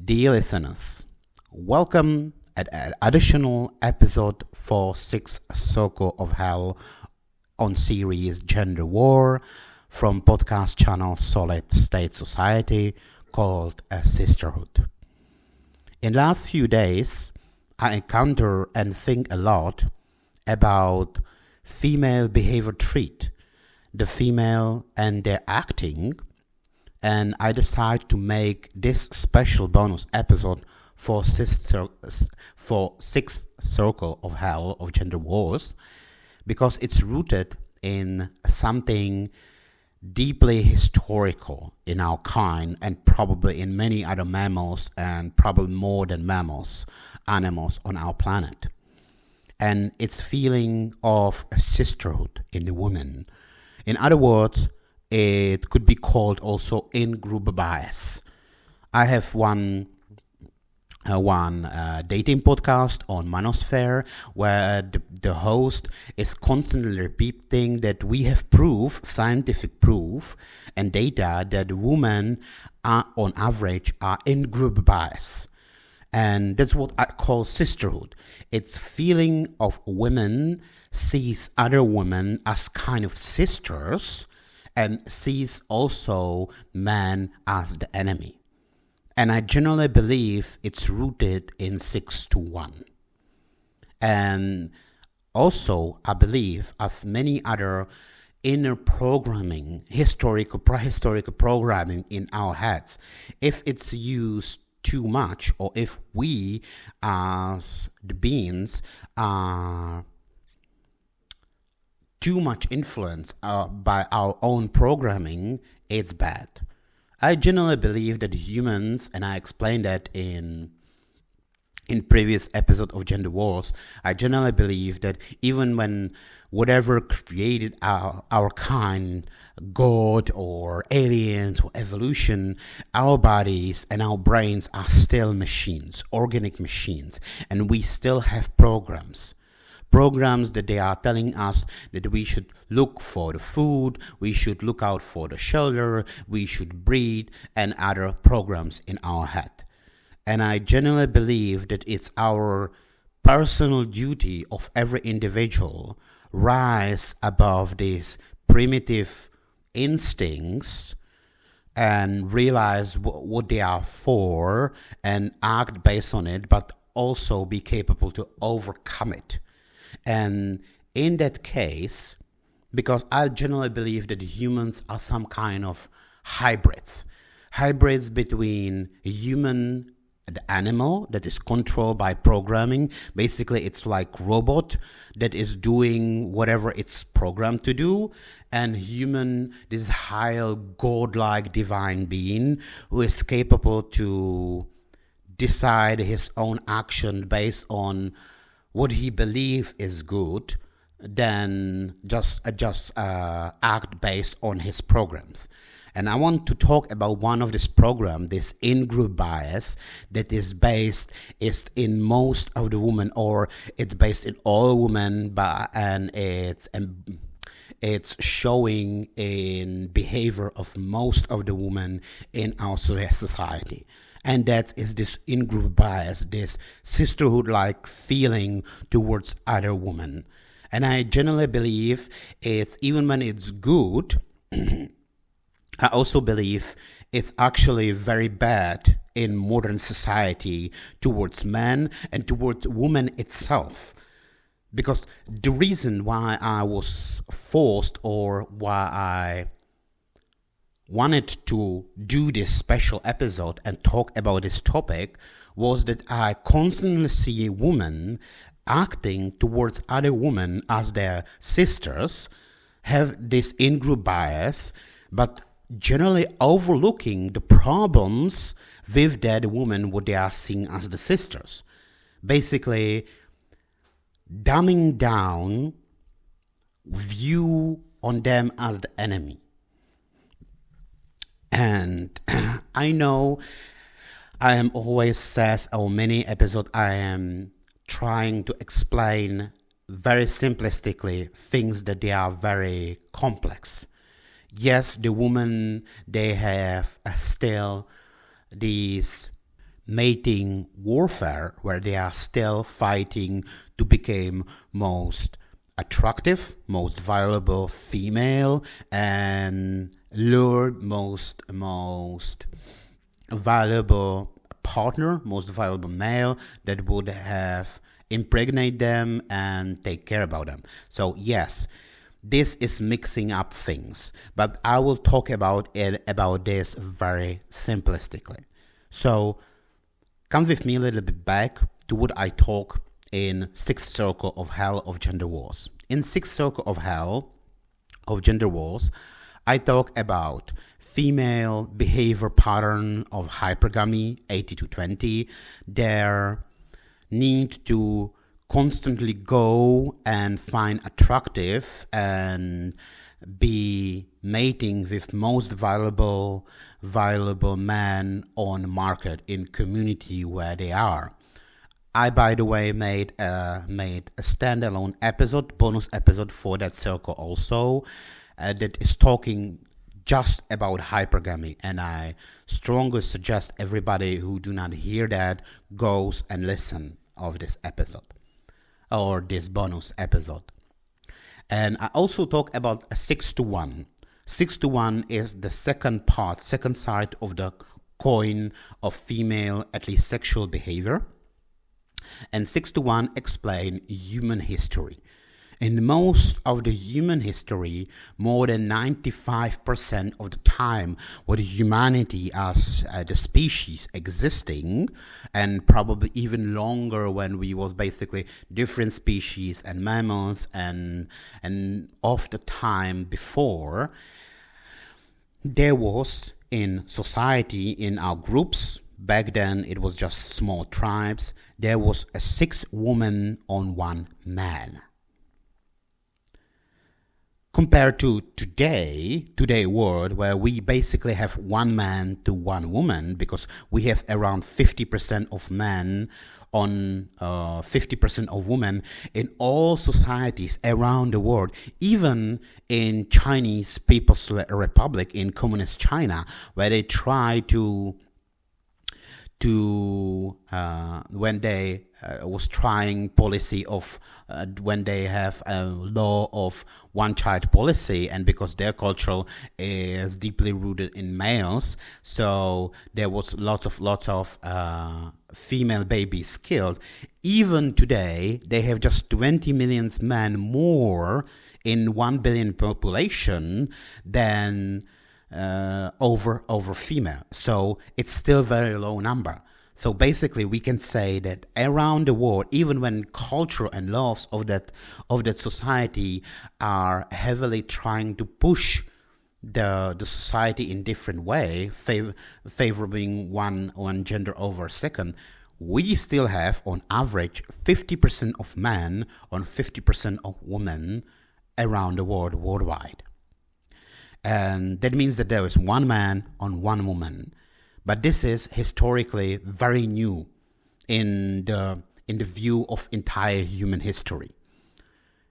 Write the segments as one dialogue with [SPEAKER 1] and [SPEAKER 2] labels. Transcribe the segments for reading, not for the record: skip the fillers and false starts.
[SPEAKER 1] Dear listeners, welcome at an additional episode for Sixth Circle of Hell on series Gender War from podcast channel Solid State Society called Sisterhood. In last few days, I encounter and think a lot about female behavior trait, the female and their acting, and I decide to make this special bonus episode for Sixth Circle of Hell of Gender Wars because it's rooted in something deeply historical in our kind and probably in many other mammals and probably more than mammals, animals on our planet. And it's feeling of a sisterhood in the woman. In other words, it could be called also in-group bias. I have one dating podcast on Manosphere where the host is constantly repeating that we have proof, scientific proof and data that women are on average are in-group bias. And that's what I call sisterhood. It's feeling of women sees other women as kind of sisters and sees also man as the enemy. And I generally believe it's rooted in 6-1. And also I believe as many other inner programming, prehistoric programming in our heads, if it's used too much or if we as the beings are too much influenced by our own programming, it's bad. I generally believe that humans, and I explained that in previous episode of Gender Wars, I generally believe that even when whatever created our kind, God or aliens or evolution, our bodies and our brains are still machines, organic machines, and we still have programs that they are telling us that we should look for the food, we should look out for the shelter, we should breed, and other programs in our head. And I genuinely believe that it's our personal duty of every individual rise above these primitive instincts and realize what they are for and act based on it, but also be capable to overcome it. And in that case, because I generally believe that humans are some kind of hybrids between human and animal that is controlled by programming. Basically, it's like robot that is doing whatever it's programmed to do, and human, this higher godlike divine being who is capable to decide his own action based on what he believes is good, then just act based on his programs. And I want to talk about one of this program, this in-group bias that is in most of the women, or it's based in all women, and it's showing in behavior of most of the women in our society. And that is this in-group bias, this sisterhood-like feeling towards other women. And I generally believe it's, even when it's good, I also believe it's actually very bad in modern society towards men and towards women itself. Because the reason why I was forced or why I wanted to do this special episode and talk about this topic was that I constantly see women acting towards other women as their sisters, have this in-group bias, but generally overlooking the problems with that woman what they are seeing as the sisters. Basically, dumbing down view on them as the enemy. And I know I am always says, or many episodes I am trying to explain very simplistically things that they are very complex. Yes, the women, they have still these mating warfare, where they are still fighting to become most attractive, most valuable female, and lure most valuable partner, most valuable male that would have impregnate them and take care about them. So yes, this is mixing up things, but I will talk about this very simplistically. So come with me a little bit back to what I talk in Sixth Circle of Hell of Gender Wars. In Sixth Circle of Hell of Gender Wars, I talk about female behavior pattern of hypergamy, 80-20, their need to constantly go and find attractive and be mating with most valuable men on market in community where they are. I, by the way, made a standalone episode, bonus episode for that circle also, that is talking just about hypergamy, and I strongly suggest everybody who do not hear that goes and listen of this episode or this bonus episode. And I also talk about a 6-1. 6-1 is the second side of the coin of female, at least sexual behavior. And 6-1 explain human history. In most of the human history, more than 95% of the time, what humanity as the species existing, and probably even longer when we was basically different species and mammals and of the time before, there was in society, in our groups, back then it was just small tribes, there was a 6 women on 1 man. Compared to today world, where we basically have 1 man to 1 woman, because we have around 50% of men on 50% of women in all societies around the world, even in Chinese People's Republic, in communist China, where they try to when they was trying policy of when they have a law of one-child policy, and because their culture is deeply rooted in males, so there was lots of female babies killed. Even today, they have just 20 million men more in 1 billion population than over female. So it's still very low number. So basically we can say that around the world, even when culture and laws of that society are heavily trying to push the society in different way, favoring one gender over second, we still have on average 50% of men on 50% of women around the world, worldwide. And that means that there is 1 man on 1 woman. But this is historically very new in the view of entire human history.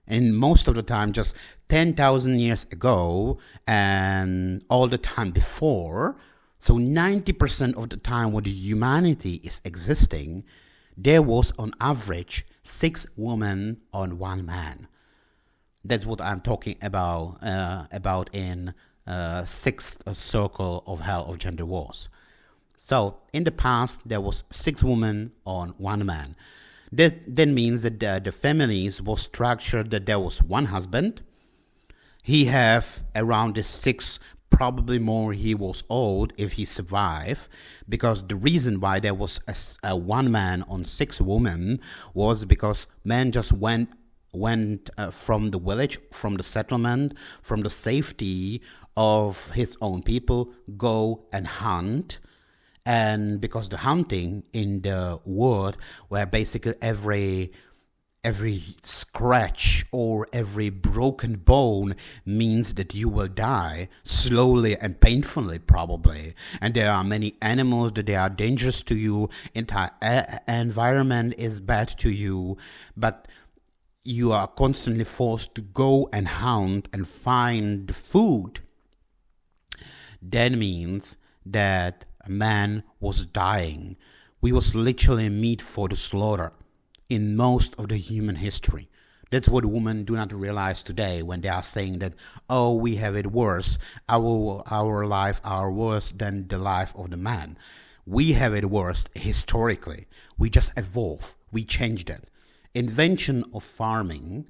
[SPEAKER 1] And most of the time, just 10,000 years ago and all the time before, so 90% of the time when the humanity is existing, there was on average 6 women on 1 man. That's what I'm talking about in Sixth Circle of Hell of Gender Wars. So in the past, there was 6 women on 1 man. That means that the families was structured that there was 1 husband. He have around the 6, probably more he was old if he survived, because the reason why there was a 1 man on 6 women was because men just went from the village, from the settlement, from the safety of his own people, go and hunt. And because the hunting in the world, where basically every scratch or every broken bone means that you will die slowly and painfully, probably. And there are many animals that they are dangerous to you. Entire environment is bad to you, but you are constantly forced to go and hunt and find food. That means that a man was dying We was literally meat for the slaughter in most of the human history. That's what women do not realize today when they are saying that, oh, we have it worse. Our life are worse than the life of the man. We have it worse historically. We just evolve. We changed it. Invention of farming,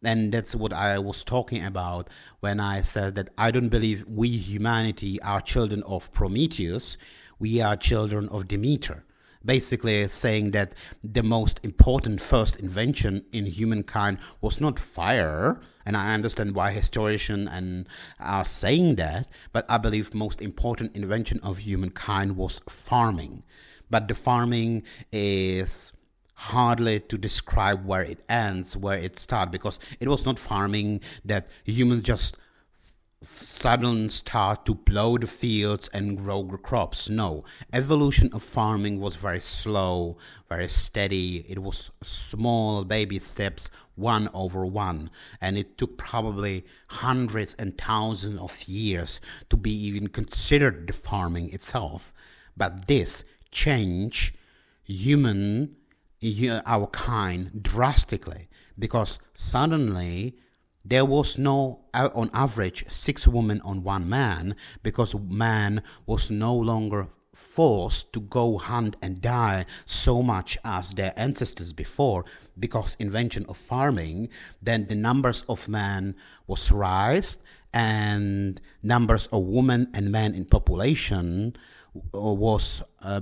[SPEAKER 1] and that's what I was talking about when I said that I don't believe we humanity are children of Prometheus. We are children of Demeter. Basically saying that the most important first invention in humankind was not fire, and I understand why historians are saying that, but I believe most important invention of humankind was farming. But the farming is hardly to describe where it ends, where it starts, because it was not farming that humans just suddenly start to plow the fields and grow crops. No, evolution of farming was very slow, very steady. It was small baby steps, one over one, and it took probably hundreds and thousands of years to be even considered the farming itself. But this changed our kind drastically, because suddenly there was no, on average, 6 women on 1 man, because man was no longer forced to go hunt and die so much as their ancestors before. Because invention of farming, then the numbers of men was raised, and numbers of women and men in population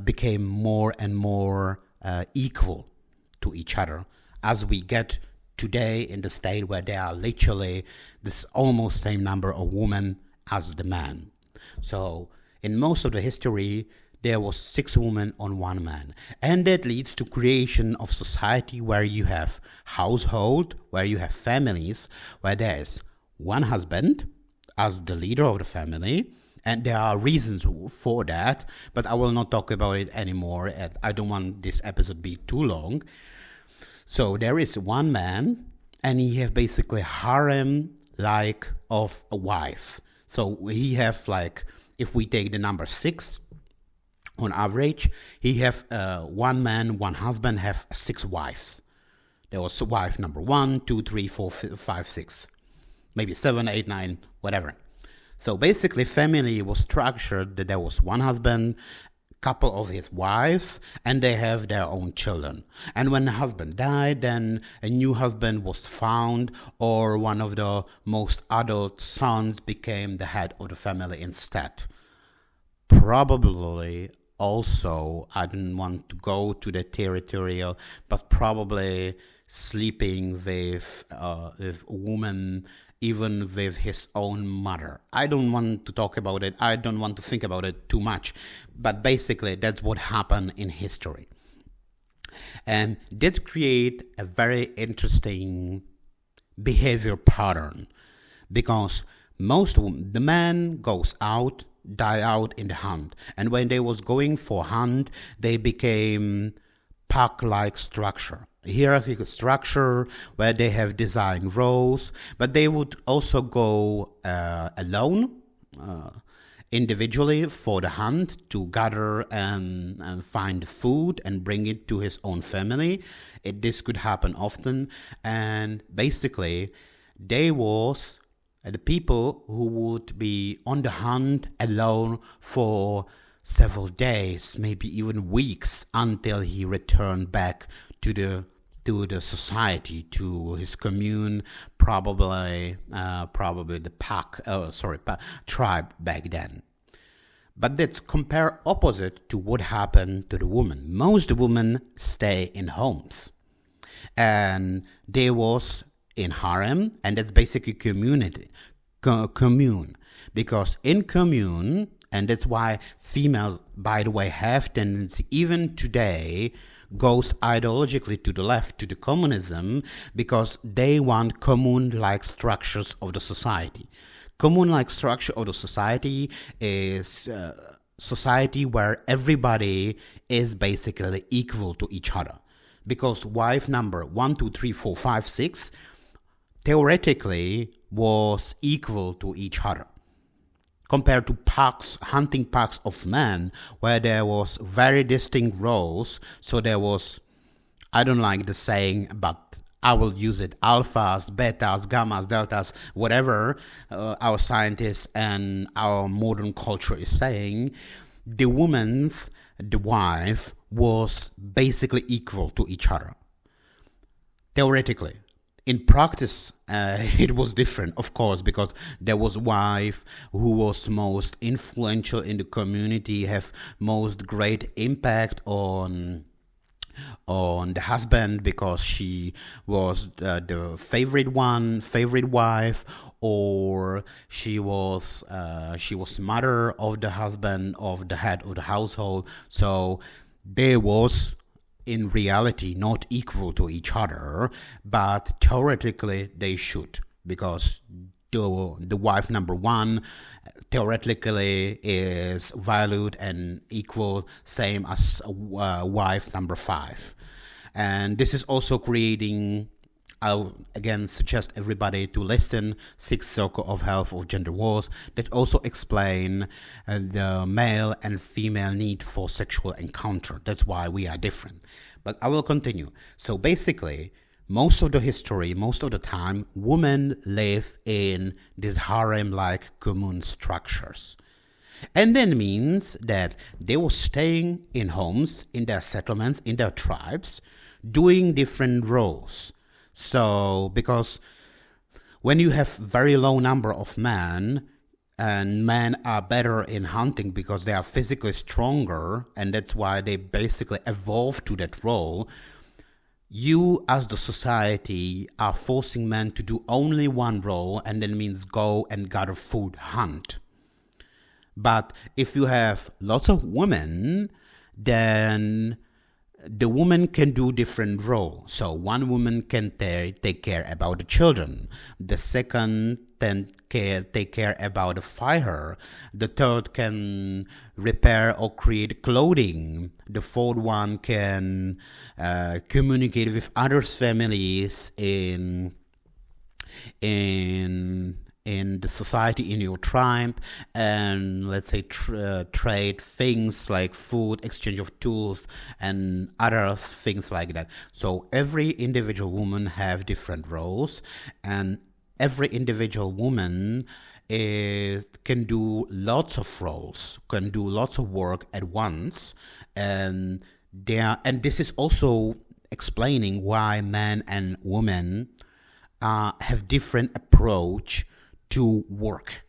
[SPEAKER 1] became more and more equal to each other, as we get today in the state where there are literally this almost same number of women as the man. So in most of the history, there was 6 women on 1 man. And that leads to creation of society where you have household, where you have families, where there is one husband as the leader of the family. And there are reasons for that, but I will not talk about it anymore. I don't want this episode to be too long. So there is one man, and he have basically harem of wives. So he have if we take the number 6, on average, he have 1 man, 1 husband have 6 wives. There was wife number 1, 2, 3, 4, 5, 6, maybe 7, 8, 9, whatever. So basically, family was structured that there was 1 husband, couple of his wives, and they have their own children. And when the husband died, then a new husband was found, or one of the most adult sons became the head of the family instead. Probably also, I didn't want to go to the territorial, but probably sleeping with a woman, even with his own mother. I don't want to talk about it. I don't want to think about it too much. But basically, that's what happened in history. And that create a very interesting behavior pattern, because the man goes out, die out in the hunt. And when they was going for hunt, they became pack-like structure. Hierarchical structure where they have designed roles, but they would also go alone, individually for the hunt to gather and find food and bring it to his own family. This could happen often, and basically they was the people who would be on the hunt alone for several days, maybe even weeks, until he returned back to the society, to his commune, probably the tribe back then. But let's compare opposite to what happened to the woman. Most women stay in homes, and they was in harem, and that's basically commune, because in commune. And that's why females, by the way, have tendency, even today, goes ideologically to the left, to the communism, because they want commune-like structures of the society. Commune-like structure of the society is society where everybody is basically equal to each other. Because wife number 1, 2, 3, 4, 5, 6 theoretically was equal to each other. compared to hunting packs of men, where there was very distinct roles. So there was, I don't like the saying, but I will use it, alphas, betas, gammas, deltas, whatever our scientists and our modern culture is saying. The wife was basically equal to each other, theoretically. In practice, it was different, of course, because there was wife who was most influential in the community, have most great impact on the husband because she was the favorite wife, or she was mother of the husband, of the head of the household. So there was, in reality, not equal to each other, but theoretically they should, because the wife number one theoretically is valued and equal, same as wife number 5. And this is also creating, I'll again suggest everybody to listen, Sixth Circle of Health of Gender Wars, that also explain the male and female need for sexual encounter. That's why we are different. But I will continue. So basically, most of the history, most of the time, women live in these harem-like commune structures. And that means that they were staying in homes, in their settlements, in their tribes, doing different roles. So, because when you have very low number of men, and men are better in hunting because they are physically stronger, and that's why they basically evolved to that role, you as the society are forcing men to do only one role, and that means go and gather food, hunt. But if you have lots of women, then the woman can do different roles. So one woman can take care about the children. The second then take care about the fire. The third can repair or create clothing. The fourth one can communicate with other families in the society, in your tribe, and let's say trade things like food, exchange of tools, and other things like that. So every individual woman have different roles, and every individual woman can do lots of roles, can do lots of work at once, and this is also explaining why men and women have different approach to work.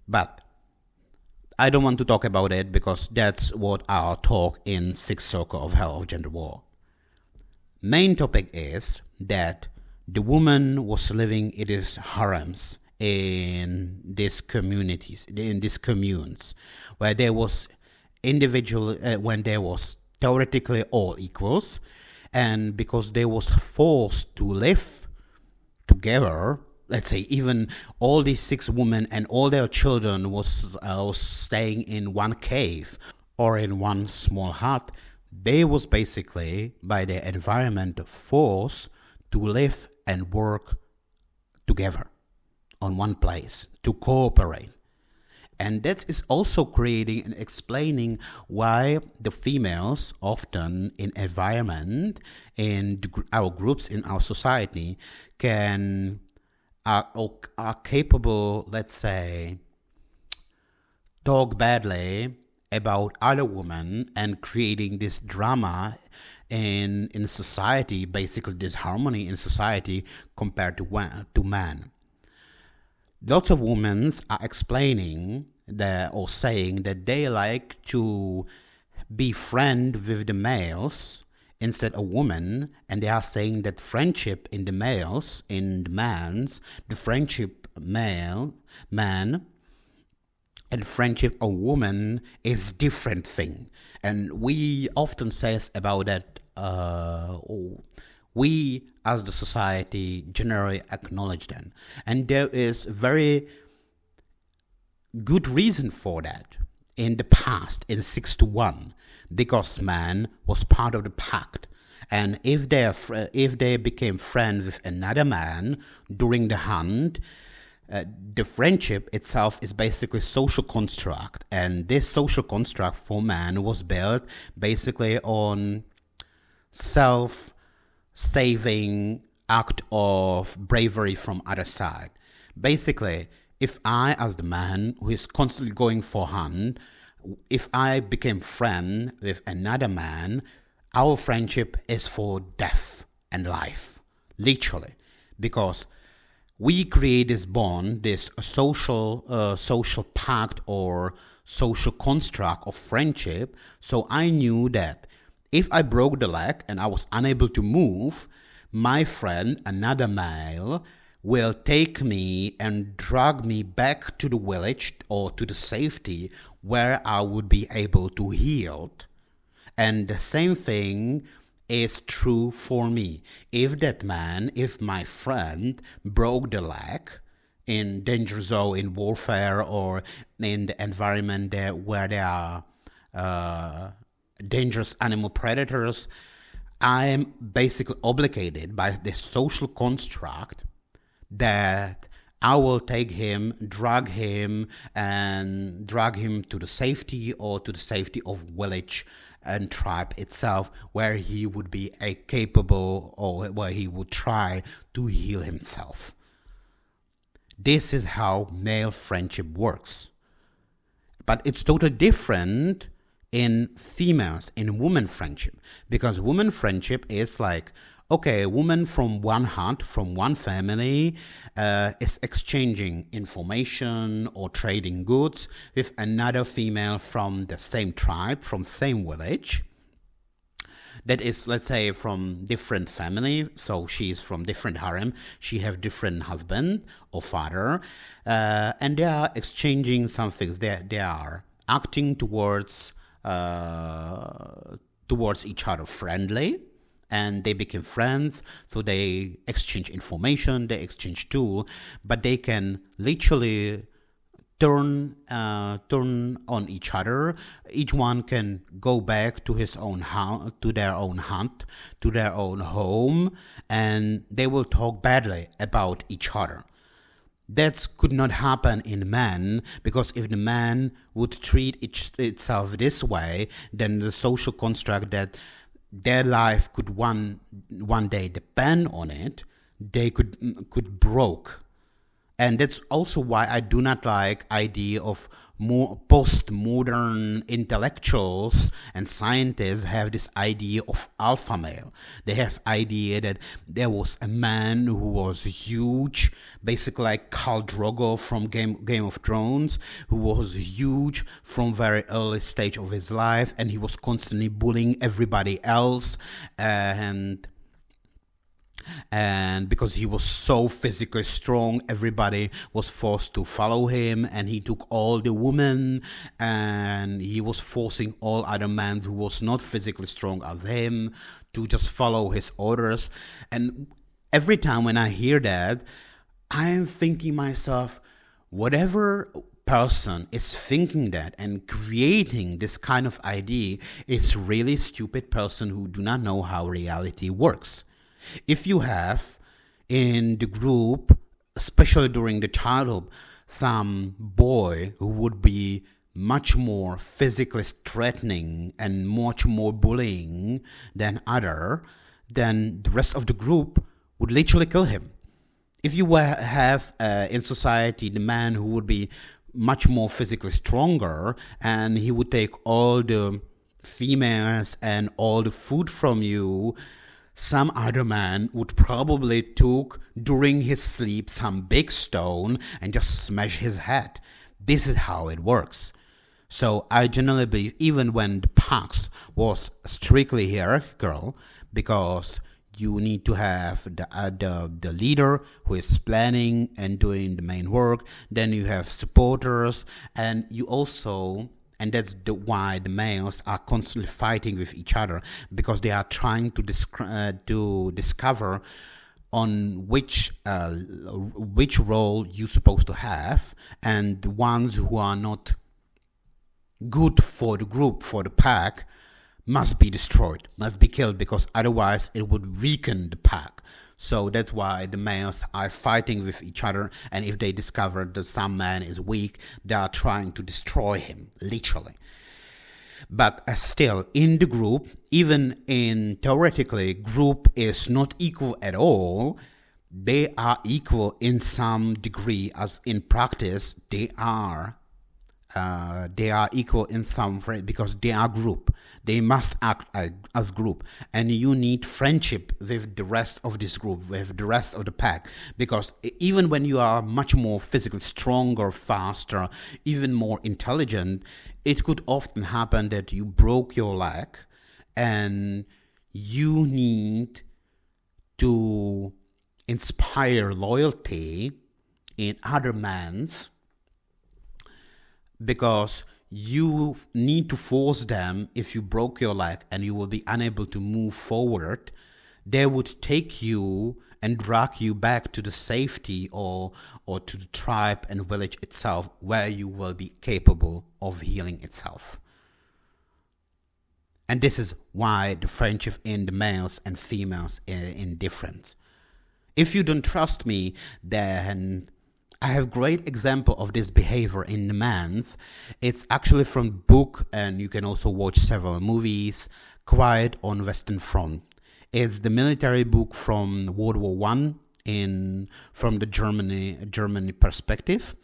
[SPEAKER 1] But I don't want to talk about it because that's what our talk in Sixth Circle of Hell of Gender War. Main topic is that the woman was living in these harems, in these communities, in these communes, where there was when there was theoretically all equals, and because they was forced to live together. Let's say even all these 6 women and all their children was staying in one cave or in one small hut. They was basically, by their environment, forced to live and work together on one place, to cooperate. And that is also creating and explaining why the females often in environment, in our groups, in our society, are capable, let's say, talk badly about other women and creating this drama in society, basically disharmony in society compared to men. Lots of women are explaining or saying that they like to be friends with the males instead of women, and they are saying that friendship in the males, in the man's, the friendship man and friendship of woman is different thing. And we often says about that, we as the society generally acknowledge them. And there is very good reason for that in the past, in 6-1, because man was part of the pact. And if they became friends with another man during the hunt, the friendship itself is basically social construct, and this social construct for man was built basically on self-saving act of bravery from other side. Basically, if I, as the man who is constantly going for hunt, if I became friend with another man, our friendship is for death and life, literally, because we create this bond, this social pact or social construct of friendship. So I knew that if I broke the leg and I was unable to move, my friend, another male, will take me and drag me back to the village or to the safety where I would be able to heal. And the same thing is true for me. If that man, if my friend broke the leg in danger zone, in warfare, or in the environment where there are dangerous animal predators, I am basically obligated by this social construct that I will take him, drag him to the safety or to the safety of village and tribe itself, where he would be capable, or where he would try to heal himself. This is how male friendship works. But it's totally different in females, in women friendship, because women friendship is like, okay, a woman from one hut, from one family, is exchanging information or trading goods with another female from the same tribe, from same village. That is, let's say, from different family. So she is from different harem. She have different husband or father, and they are exchanging some things. They are acting towards each other friendly. And they became friends, so they exchange information, they exchange tools, but they can literally turn on each other. Each one can go back to his own to their own hunt, to their own home, and they will talk badly about each other. That could not happen in men, because if the man would treat itself this way, then the social construct that their life could one day depend on it, they could broke. And that's also why I do not like idea of more postmodern intellectuals and scientists have this idea of alpha male. They have idea that there was a man who was huge, basically like Khal Drogo from Game of Thrones, who was huge from very early stage of his life, and he was constantly bullying everybody else, and because he was so physically strong, everybody was forced to follow him, and he took all the women, and he was forcing all other men who was not physically strong as him to just follow his orders. And every time when I hear that, I am thinking myself, whatever person is thinking that and creating this kind of idea is really stupid person who do not know how reality works. If you have in the group, especially during the childhood, some boy who would be much more physically threatening and much more bullying than other, then the rest of the group would literally kill him. If you have in society the man who would be much more physically stronger, and he would take all the females and all the food from you, some other man would probably took during his sleep some big stone and just smash his head. This is how it works. So I generally believe, even when the packs was strictly hierarchical, because you need to have the leader who is planning and doing the main work, then you have supporters, and you also, and that's why the males are constantly fighting with each other, because they are trying to discover on which role you're supposed to have, and the ones who are not good for the group, for the pack, must be destroyed, must be killed, because otherwise it would weaken the pack. So that's why the males are fighting with each other, and if they discover that some man is weak, they are trying to destroy him, literally. But still, in the group, even in theoretically, group is not equal at all. They are equal in some degree, as in practice they are equal in some way, because they are group. They must act as group, and you need friendship with the rest of this group, with the rest of the pack, because even when you are much more physically stronger, faster, even more intelligent, it could often happen that you broke your leg and you need to inspire loyalty in other men's, because you need to force them. If you broke your leg and you will be unable to move forward, they would take you and drag you back to the safety or to the tribe and village itself, where you will be capable of healing itself. And this is why the friendship in the males and females is different. If you don't trust me, then I have great example of this behavior in the man's. It's actually from book, and you can also watch several movies, Quiet on Western Front. It's the military book from World War One from the Germany perspective.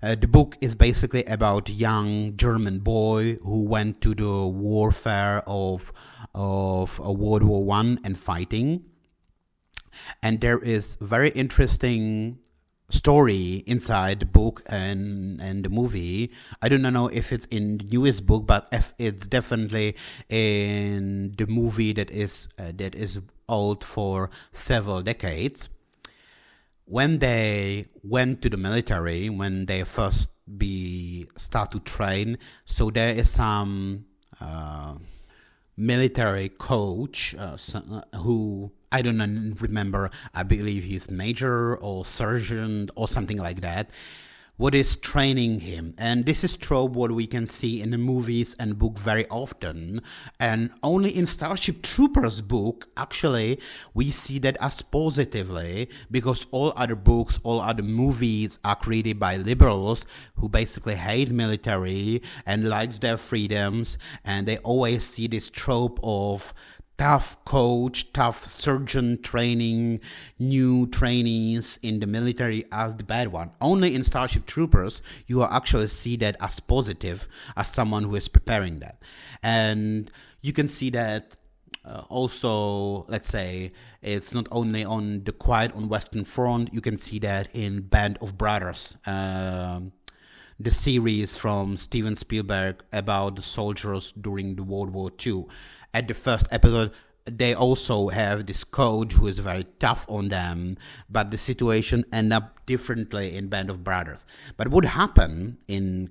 [SPEAKER 1] The book is basically about a young German boy who went to the warfare of World War One and fighting. And there is very interesting story inside the book and the movie. I do not know if it's in the newest book, but it's definitely in the movie that is old for several decades. When they went to the military, when they first start to train, so there is some military coach who, I don't remember, I believe he's major or sergeant or something like that, what is training him. And this is trope what we can see in the movies and book very often. And only in Starship Troopers book, actually, we see that as positively, because all other books, all other movies are created by liberals who basically hate military and likes their freedoms. And they always see this trope of tough coach, tough surgeon training new trainees in the military as the bad one. Only in Starship Troopers you will actually see that as positive, as someone who is preparing that. And you can see that also, let's say, it's not only on the Quiet on Western Front, you can see that in Band of Brothers, the series from Steven Spielberg about the soldiers during the World War II. At the first episode, they also have this coach who is very tough on them, but the situation end up differently in Band of Brothers. But what happened in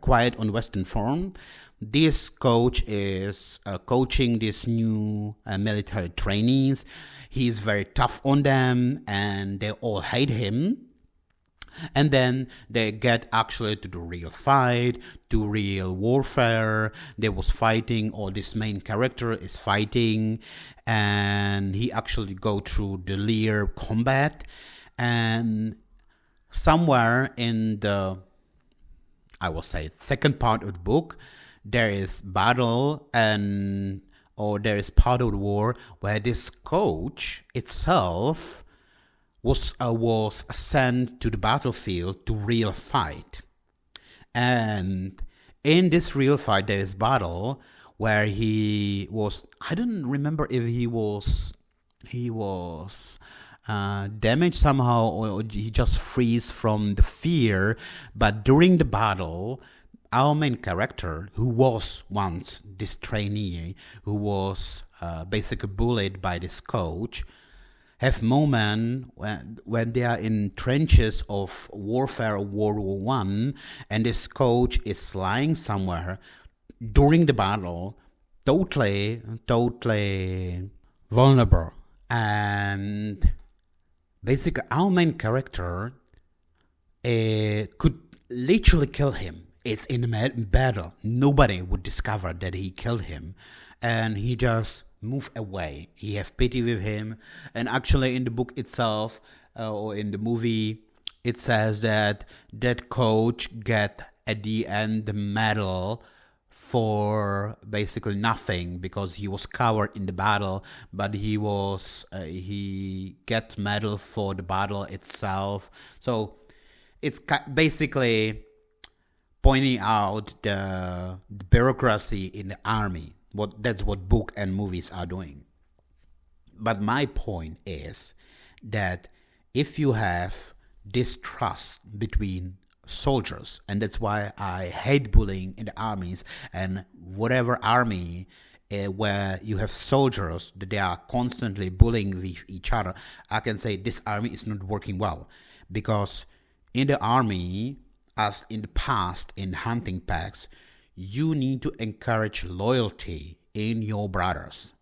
[SPEAKER 1] Quiet on Western Front, this coach is coaching these new military trainees. He is very tough on them, and they all hate him. And then they get actually to the real fight, to real warfare. They was fighting, or this main character is fighting, and he actually go through the real combat. And somewhere in the, I will say, second part of the book, there is battle or there is part of the war where this coach itself was sent to the battlefield to real fight. And in this real fight, there is battle where he was, I don't remember if he was damaged somehow, or he just freeze from the fear. But during the battle, our main character, who was once this trainee, who was basically bullied by this coach, have moments when they are in trenches of warfare of World War One, and this coach is lying somewhere during the battle, totally vulnerable. And basically our main character could literally kill him. It's in a battle. Nobody would discover that he killed him, and he just move away. He have pity with him, and actually, in the book itself or in the movie, it says that that coach get at the end the medal for basically nothing because he was coward in the battle, but he get medal for the battle itself. So it's basically pointing out the bureaucracy in the army. That's what book and movies are doing. But my point is that if you have distrust between soldiers, and that's why I hate bullying in the armies, and whatever army where you have soldiers that they are constantly bullying with each other, I can say this army is not working well, because in the army, as in the past in hunting packs, you need to encourage loyalty in your brothers.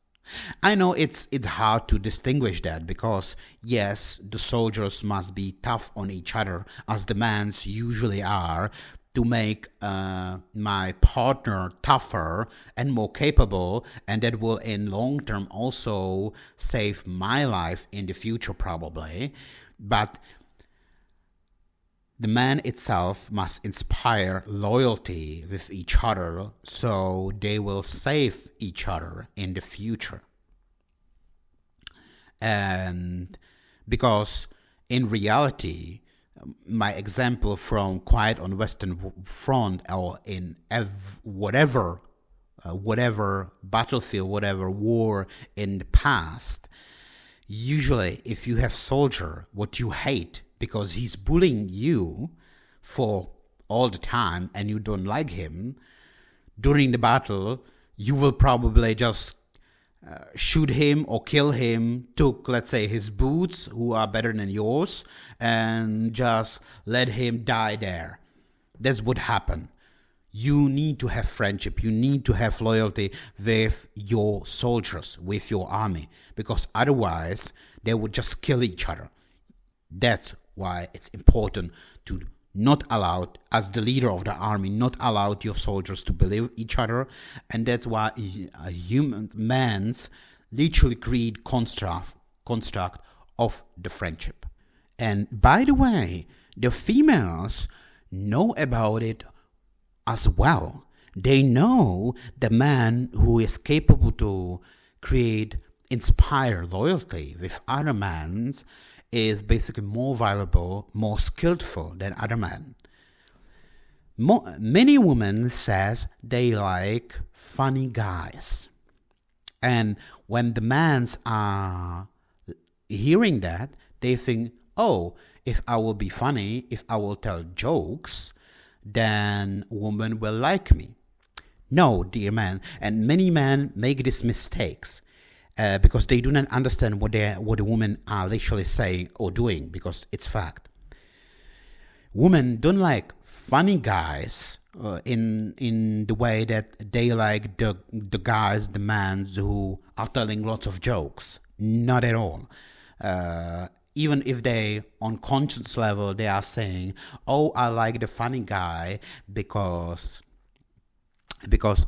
[SPEAKER 1] I know it's hard to distinguish that because, yes, the soldiers must be tough on each other, as the mans usually are, to make my partner tougher and more capable, and that will in long term also save my life in the future probably. But the man itself must inspire loyalty with each other so they will save each other in the future. And because in reality, my example from Quiet on Western Front or in whatever battlefield, whatever war in the past, usually if you have soldier, what you hate because he's bullying you for all the time and you don't like him, during the battle, you will probably just shoot him or kill him, took, let's say, his boots, who are better than yours, and just let him die there. That's what happened. You need to have friendship. You need to have loyalty with your soldiers, with your army, because otherwise they would just kill each other. That's why it's important to not allow, as the leader of the army, not allow your soldiers to believe each other. And that's why human mans literally create construct of the friendship. And by the way, the females know about it as well. They know the man who is capable to inspire loyalty with other mans is basically more valuable, more skillful than other men. Many women says they like funny guys. And when the mans are hearing that, they think, oh, if I will be funny, if I will tell jokes, then women will like me. No, dear man, and many men make these mistakes. Because they do not understand what the women are literally saying or doing, because it's fact. Women don't like funny guys in the way that they like the guys, the men who are telling lots of jokes. Not at all. Even if they, on conscience level, they are saying, oh, I like the funny guy because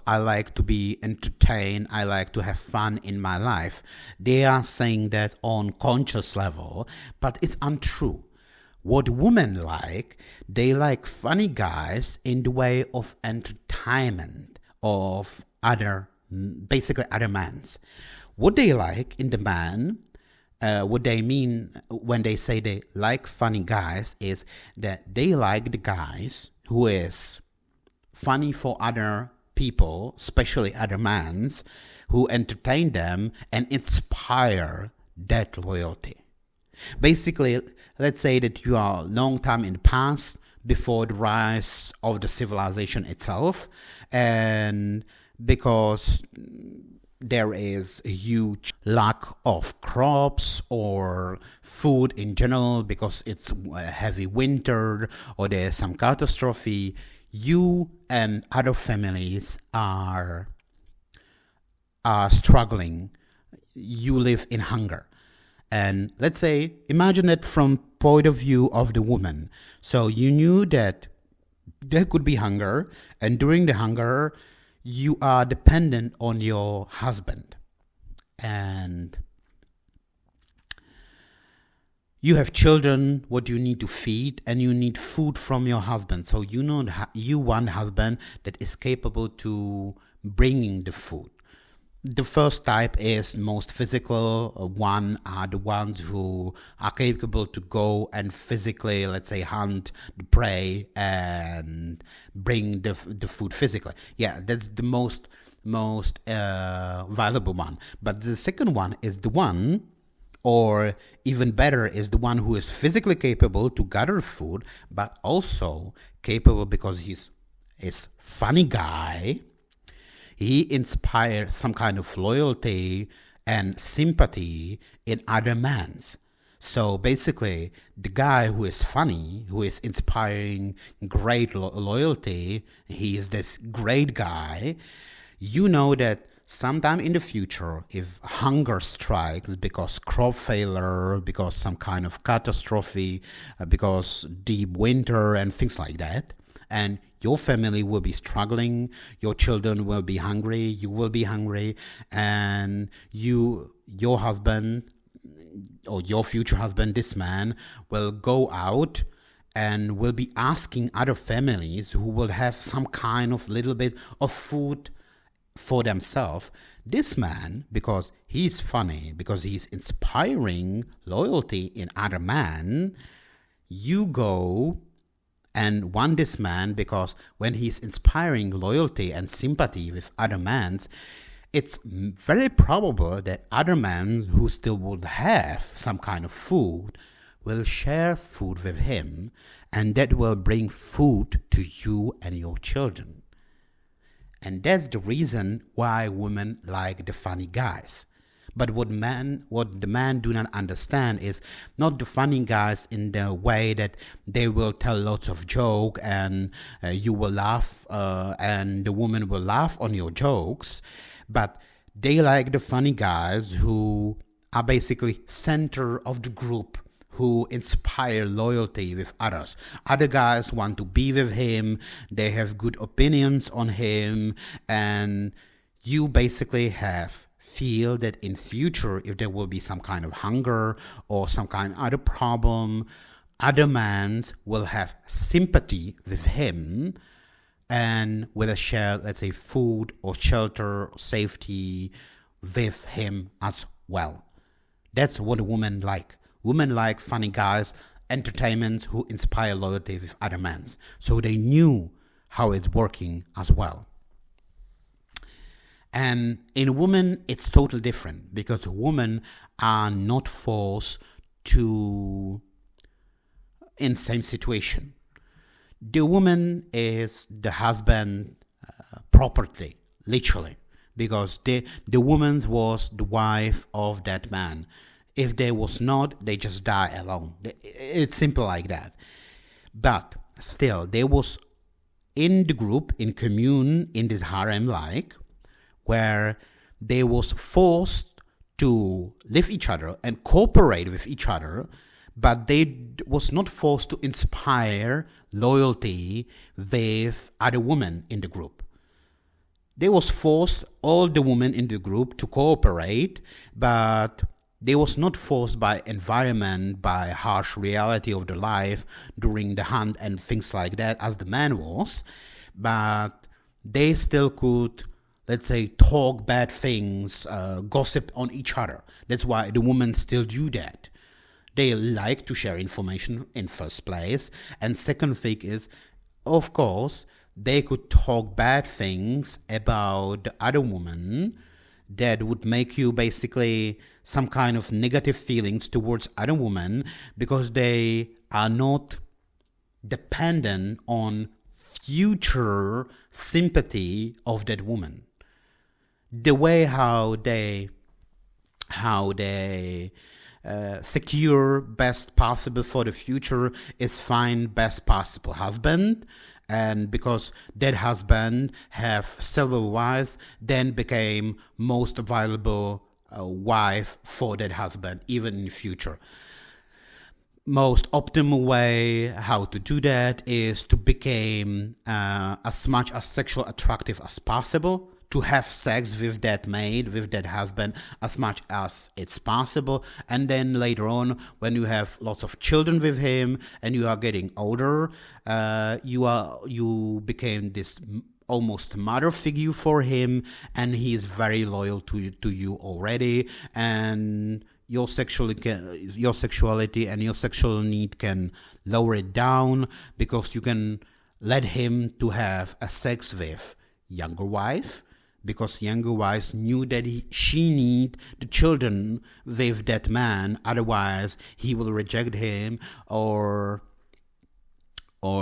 [SPEAKER 1] I like to be entertained, I like to have fun in my life. They are saying that on conscious level, but it's untrue. What women like, they like funny guys in the way of entertainment of basically other men. What they like in the man, what they mean when they say they like funny guys is that they like the guys who is funny for other people, especially other mans, who entertain them and inspire that loyalty. Basically, let's say that you are a long time in the past, before the rise of the civilization itself, and because there is a huge lack of crops or food in general because it's a heavy winter or there's some catastrophe, you and other families are struggling. You live in hunger. And let's say, imagine it from point of view of the woman. So you knew that there could be hunger, and during the hunger, you are dependent on your husband, and you have children what you need to feed, and you need food from your husband. So you want a husband that is capable to bringing the food. The first type is most physical one, are the ones who are capable to go and physically, let's say, hunt the prey and bring the food physically. Yeah, that's the most valuable one. But the second one is the one, or even better, is the one who is physically capable to gather food, but also capable because he's funny guy. He inspires some kind of loyalty and sympathy in other men's. So basically, the guy who is funny, who is inspiring great loyalty, he is this great guy. You know that sometime in the future, if hunger strikes because crop failure, because some kind of catastrophe, because deep winter and things like that, and your family will be struggling, your children will be hungry, you will be hungry, and your husband or your future husband, this man, will go out and will be asking other families who will have some kind of little bit of food for themselves. This man, because he's funny, because he's inspiring loyalty in other men, you go and want this man, because when he's inspiring loyalty and sympathy with other men, it's very probable that other men who still would have some kind of food will share food with him, and that will bring food to you and your children. And that's the reason why women like the funny guys. But what the men do not understand is not the funny guys in the way that they will tell lots of joke and you will laugh and the woman will laugh on your jokes, but they like the funny guys who are basically center of the group, who inspire loyalty with others. Other guys want to be with him, they have good opinions on him, and you basically feel that in future, if there will be some kind of hunger or some kind of other problem, other men will have sympathy with him and will share, let's say, food or shelter or safety with him as well. That's what a woman like. Women like funny guys, entertainment who inspire loyalty with other men. So they knew how it's working as well. And in women, it's totally different, because women are not forced to in same situation. The woman is the husband property, literally, because the woman was the wife of that man. If they was not, they just die alone. It's simple like that. But still, they was in the group, in commune, in this harem-like, where they was forced to live each other and cooperate with each other, but they was not forced to inspire loyalty with other women in the group. They was forced, all the women in the group, to cooperate, but they was not forced by environment, by harsh reality of the life during the hunt and things like that, as the man was, but they still could, let's say, talk bad things, gossip on each other. That's why the women still do that. They like to share information in first place. And second thing is, of course, they could talk bad things about the other woman that would make you basically some kind of negative feelings towards other women, because they are not dependent on future sympathy of that woman. The way how they secure best possible for the future is find best possible husband, and because that husband have several wives, then became most valuable wife for that husband even in the future. most optimal way how to do that is to become as much as sexual attractive as possible, to have sex with that mate, with that husband, as much as it's possible. And then later on, when you have lots of children with him and you are getting older, you became this almost mother figure for him, and he is very loyal to you already, and your sexuality and your sexual need can lower it down, because you can let him to have a sex with younger wife, because younger wives knew that she need the children with that man, otherwise he will reject him, or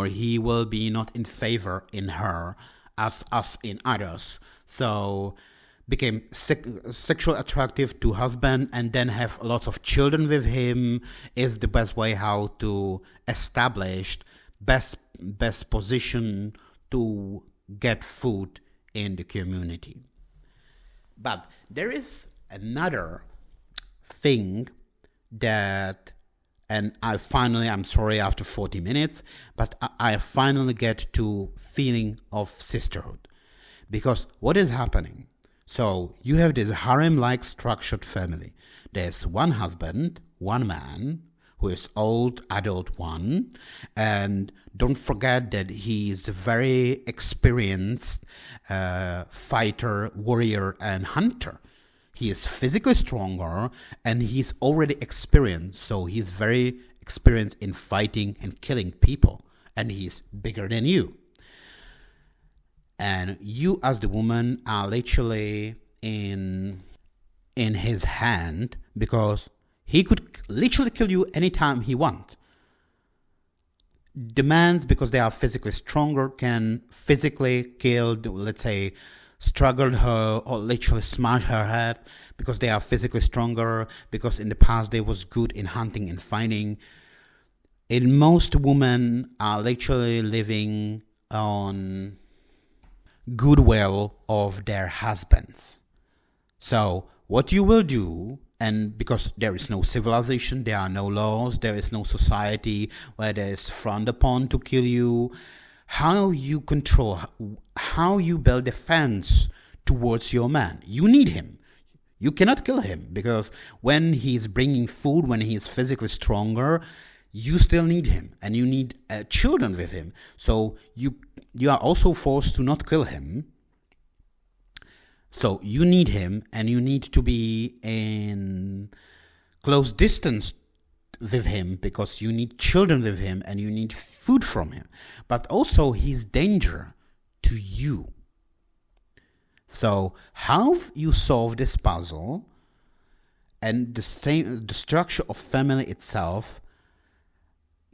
[SPEAKER 1] he will be not in favor in her as in others. So became sexual attractive to husband and then have lots of children with him is the best way how to establish best position to get food in the community. But there is another thing that, and I'm sorry after 40 minutes, but I finally get to feeling of sisterhood. Because what is happening? So you have this harem-like structured family. There's one husband, one man, who is old, adult one, and don't forget that he is a very experienced fighter, warrior, and hunter. He is physically stronger, and he's already experienced, so he's very experienced in fighting and killing people, and he's bigger than you. And you as the woman are literally in his hand, because he could literally kill you anytime he wants. The men, because they are physically stronger, can physically kill, let's say, struggle her or literally smash her head, because they are physically stronger, because in the past they was good in hunting and fighting. And most women are literally living on goodwill of their husbands. So what you will do, and because there is no civilization, there are no laws, there is no society where there is frowned upon to kill you, how you control, how you build defense towards your man. You need him. You cannot kill him, because when he's bringing food, when he's physically stronger, you still need him, and you need children with him. So you are also forced to not kill him. So you need him, and you need to be in close distance with him, because you need children with him and you need food from him. But also he's danger to you. So how you solve this puzzle, and the structure of family itself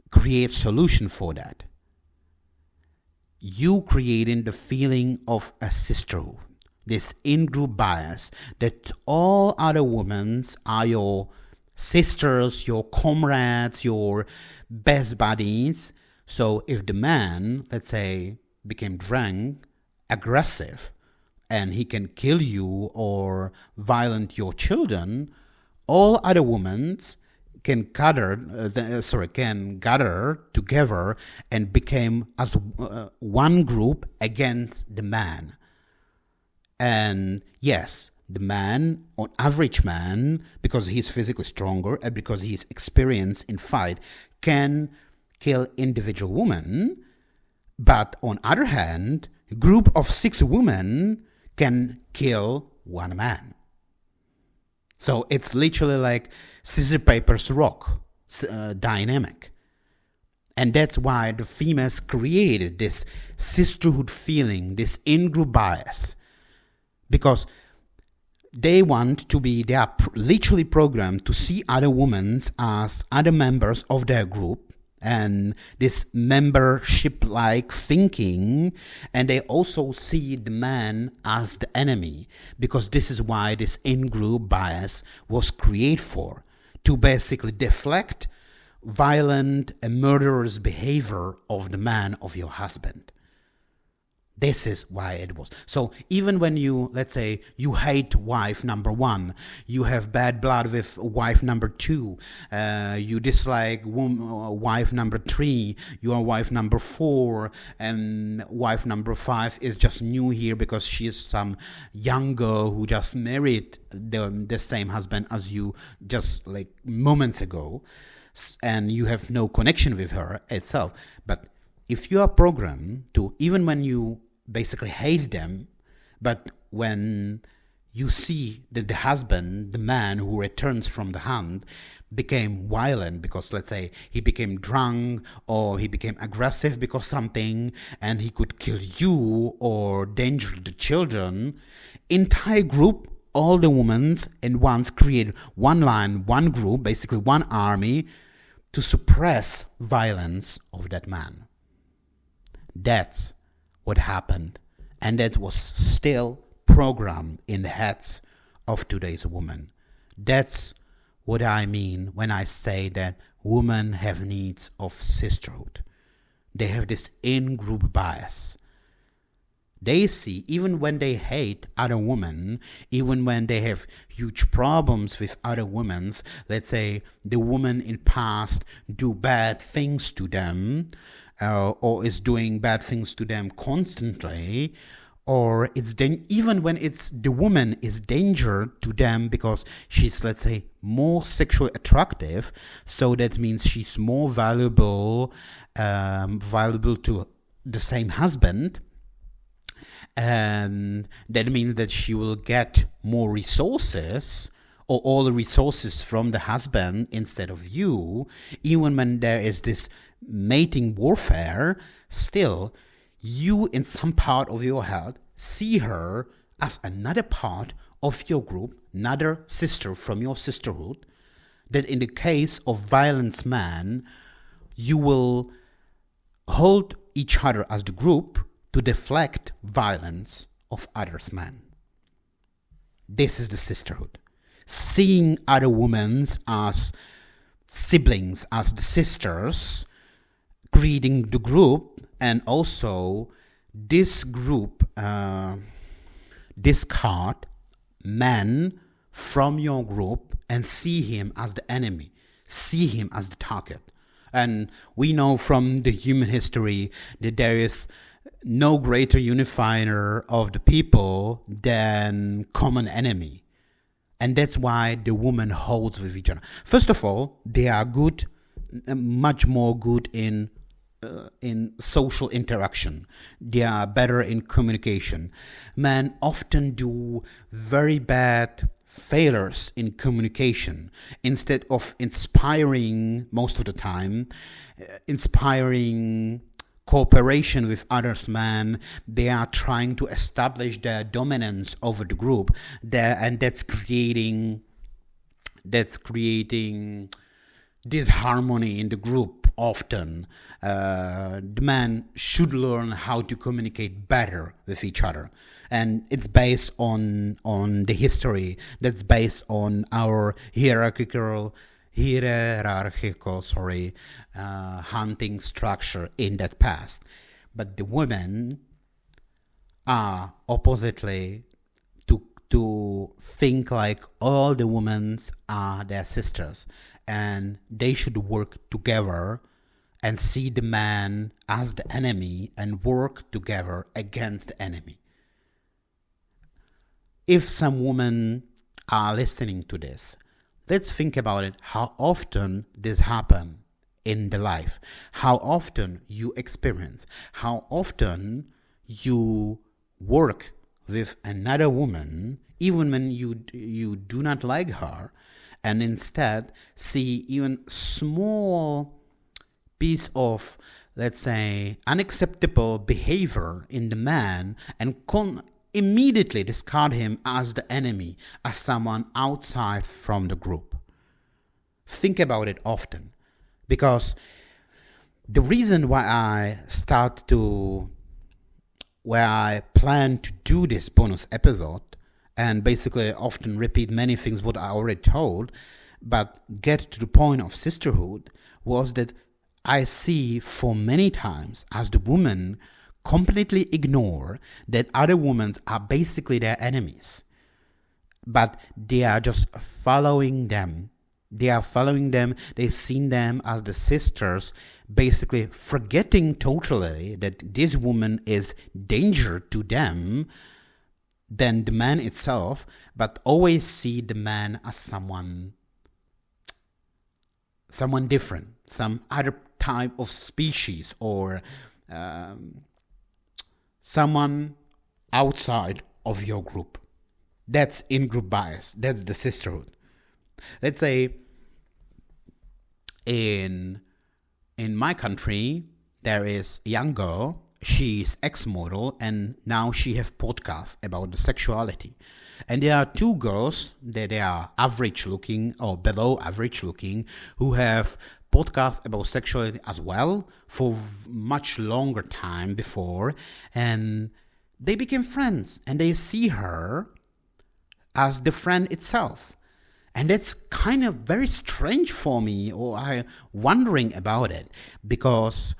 [SPEAKER 1] creates solution for that. You creating the feeling of a sisterhood, this in-group bias that all other women are your sisters, your comrades, your best buddies. So if the man, let's say, became drunk, aggressive, and he can kill you or violent your children, all other women can gather together and become as one group against the man. And yes, the man, on average man, because he's physically stronger and because he's experienced in fight, can kill individual women. But on other hand, a group of 6 women can kill one man. So it's literally like scissors, papers, rock dynamic. And that's why the females created this sisterhood feeling, this in-group bias. Because they are literally programmed to see other women as other members of their group, and this membership-like thinking, and they also see the man as the enemy, because this is why this in-group bias was created for, to basically deflect violent and murderous behavior of the man, of your husband. This is why it was. So even when you, let's say, you hate wife number one, you have bad blood with wife number two, you dislike wife number three, you are wife number four, and wife number five is just new here because she is some young girl who just married the same husband as you just like moments ago, and you have no connection with her itself. But if you are programmed to, even when you basically hate them, but when you see that the husband, the man who returns from the hunt, became violent because, let's say, he became drunk or he became aggressive because something, and he could kill you or danger the children, entire group, all the women in once create one line, one group, basically one army to suppress violence of that man. That's what happened, and that was still programmed in the heads of today's women. That's what I mean when I say that women have needs of sisterhood. They have this in-group bias. They see, even when they hate other women, even when they have huge problems with other women, let's say the woman in past do bad things to them, or is doing bad things to them constantly, or it's even when it's the woman is danger to them because she's, let's say, more sexually attractive, so that means she's more valuable to the same husband, and that means that she will get more resources, or all the resources from the husband instead of you. Even when there is this mating warfare, still you in some part of your head see her as another part of your group, another sister from your sisterhood, that in the case of violence man, you will hold each other as the group to deflect violence of others men. This is the sisterhood. Seeing other women as siblings, as the sisters, creating the group, and also this group discard men from your group and see him as the enemy, see him as the target. And we know from the human history that there is no greater unifier of the people than common enemy. And that's why the woman holds with each other. First of all, they are good, much more good in social interaction. They are better in communication. Men often do very bad failures in communication. Instead of inspiring, most of the time, inspiring cooperation with others men, they are trying to establish their dominance over the group there, and that's creating disharmony in the group often. The man should learn how to communicate better with each other, and it's based on the history, that's based on our hierarchical hunting structure in that past. But the women are oppositely to think like all the women are their sisters, and they should work together and see the man as the enemy and work together against the enemy. If some women are listening to this, let's think about it, how often this happens in the life, how often you experience, how often you work with another woman, even when you do not like her, and instead see even small piece of, let's say, unacceptable behavior in the man, and immediately discard him as the enemy, as someone outside from the group. Think about it often, because the reason why I plan to do this bonus episode, and basically often repeat many things what I already told, but get to the point of sisterhood, was that I see for many times as the woman completely ignore that other women are basically their enemies. But they are just following them. They are following them. They see them as the sisters, basically forgetting totally that this woman is danger to them than the man itself, but always see the man as someone different, some other type of species, or someone outside of your group. That's in-group bias. That's the sisterhood. Let's say in my country, there is a young girl. She's ex-model, and now she have podcasts about the sexuality. And there are two girls that they are average looking or below average looking who have podcasts about sexuality as well for much longer time before, and they became friends, and they see her as the friend itself. And that's kind of very strange for me, or I'm wondering about it, because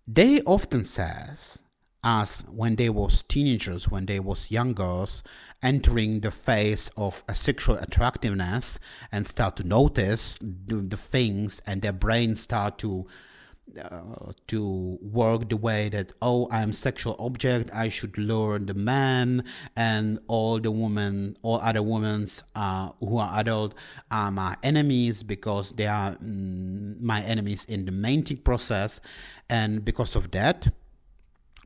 [SPEAKER 1] they often says, as when they was teenagers, when they was young girls, entering the phase of a sexual attractiveness and start to notice the things, and their brains start to work the way that, oh, I'm sexual object, I should lure the man, and all other women who are adult are my enemies because they are my enemies in the mating process. And because of that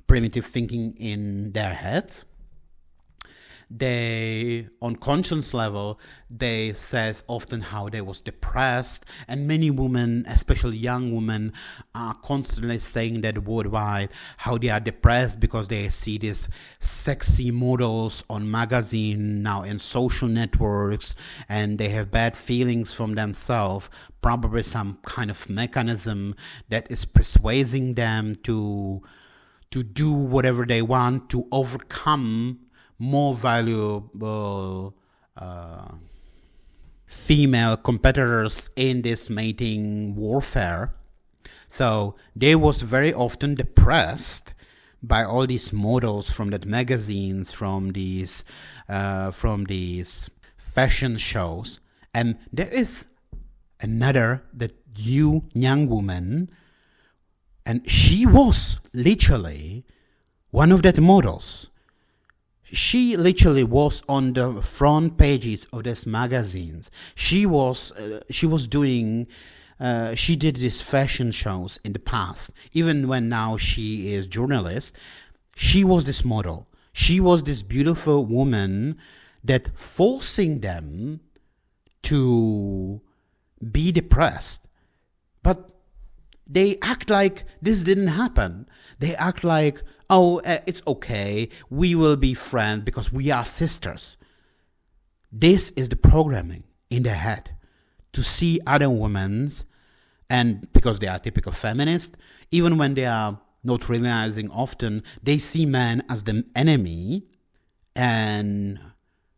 [SPEAKER 1] primitive thinking in their heads, they, on conscience level, they says often how they was depressed, and many women, especially young women, are constantly saying that worldwide, how they are depressed because they see these sexy models on magazine, now in social networks, and they have bad feelings from themselves, probably some kind of mechanism that is persuading them to do whatever they want to overcome more valuable female competitors in this mating warfare. So they was very often depressed by all these models from that magazines, from these fashion shows. And there is another that young woman, and she was literally one of that models. She literally was on the front pages of these magazines. She did these fashion shows in the past. Even when now she is journalist, she was this model. She was this beautiful woman that forcing them to be depressed. But they act like this didn't happen. They act like, oh, it's okay, we will be friends because we are sisters. This is the programming in their head, to see other women, and because they are typical feminists, even when they are not realizing often, they see men as the enemy, and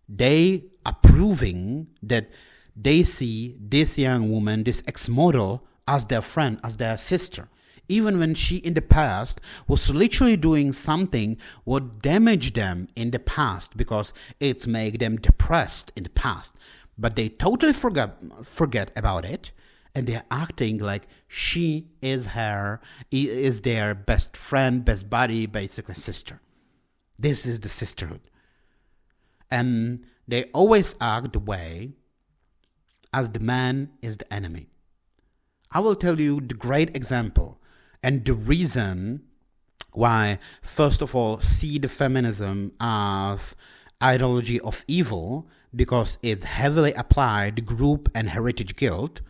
[SPEAKER 1] they are proving that they see this young woman, this ex-model, as their friend, as their sister. Even when she in the past was literally doing something what damaged them in the past, because it's made them depressed in the past. But they totally forget about it, and they're acting like she is their best friend, best buddy, basically sister. This is the sisterhood. And they always act the way as the man is the enemy. I will tell you the great example and the reason why, first of all, see the feminism as ideology of evil, because it's heavily applied group and heritage guilt,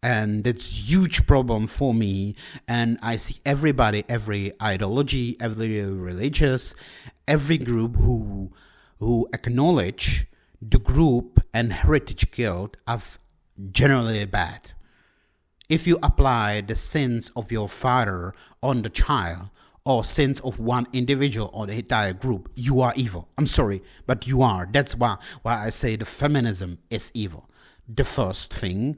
[SPEAKER 1] and that's huge problem for me. And I see everybody, every ideology, every religious, every group who acknowledge the group and heritage guilt as generally bad. If you apply the sins of your father on the child, or sins of one individual on the entire group, you are evil. I'm sorry, but you are. That's why I say the feminism is evil. The first thing.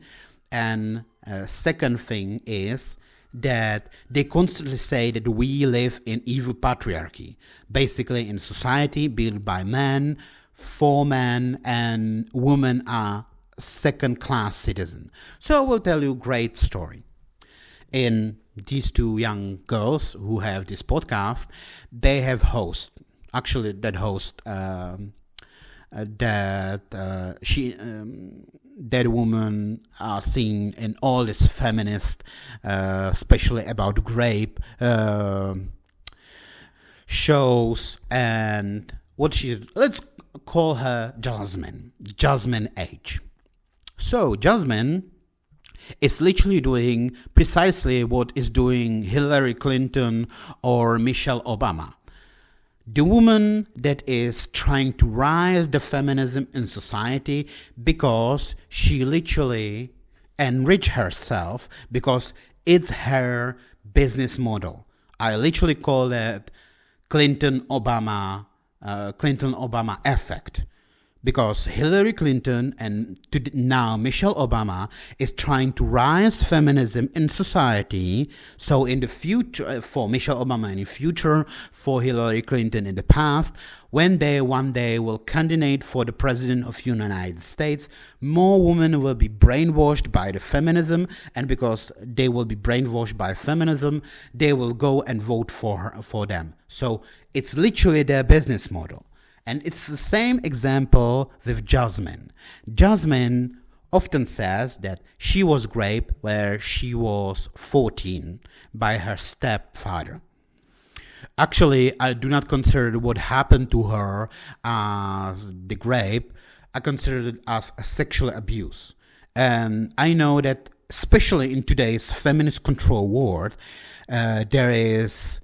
[SPEAKER 1] And second thing is that they constantly say that we live in evil patriarchy, basically in a society built by men, for men, and women are second-class citizens. So I will tell you a great story. In these two young girls who have this podcast, they have host. Actually, that host that woman are seen in all this feminist, especially about grape shows, and let's call her Jasmine H. So Jasmine is literally doing precisely what is doing Hillary Clinton or Michelle Obama. The woman that is trying to rise the feminism in society because she literally enrich herself because it's her business model. I literally call it Clinton Obama effect. Because Hillary Clinton and now Michelle Obama is trying to rise feminism in society. So in the future, for Michelle Obama in the future, for Hillary Clinton in the past, when they one day will candidate for the president of the United States, more women will be brainwashed by the feminism, and because they will be brainwashed by feminism, they will go and vote for them. So it's literally their business model. And it's the same example with Jasmine. Jasmine often says that she was raped when she was 14 by her stepfather. Actually, I do not consider what happened to her as the rape. I consider it as a sexual abuse. And I know that, especially in today's feminist control world, there is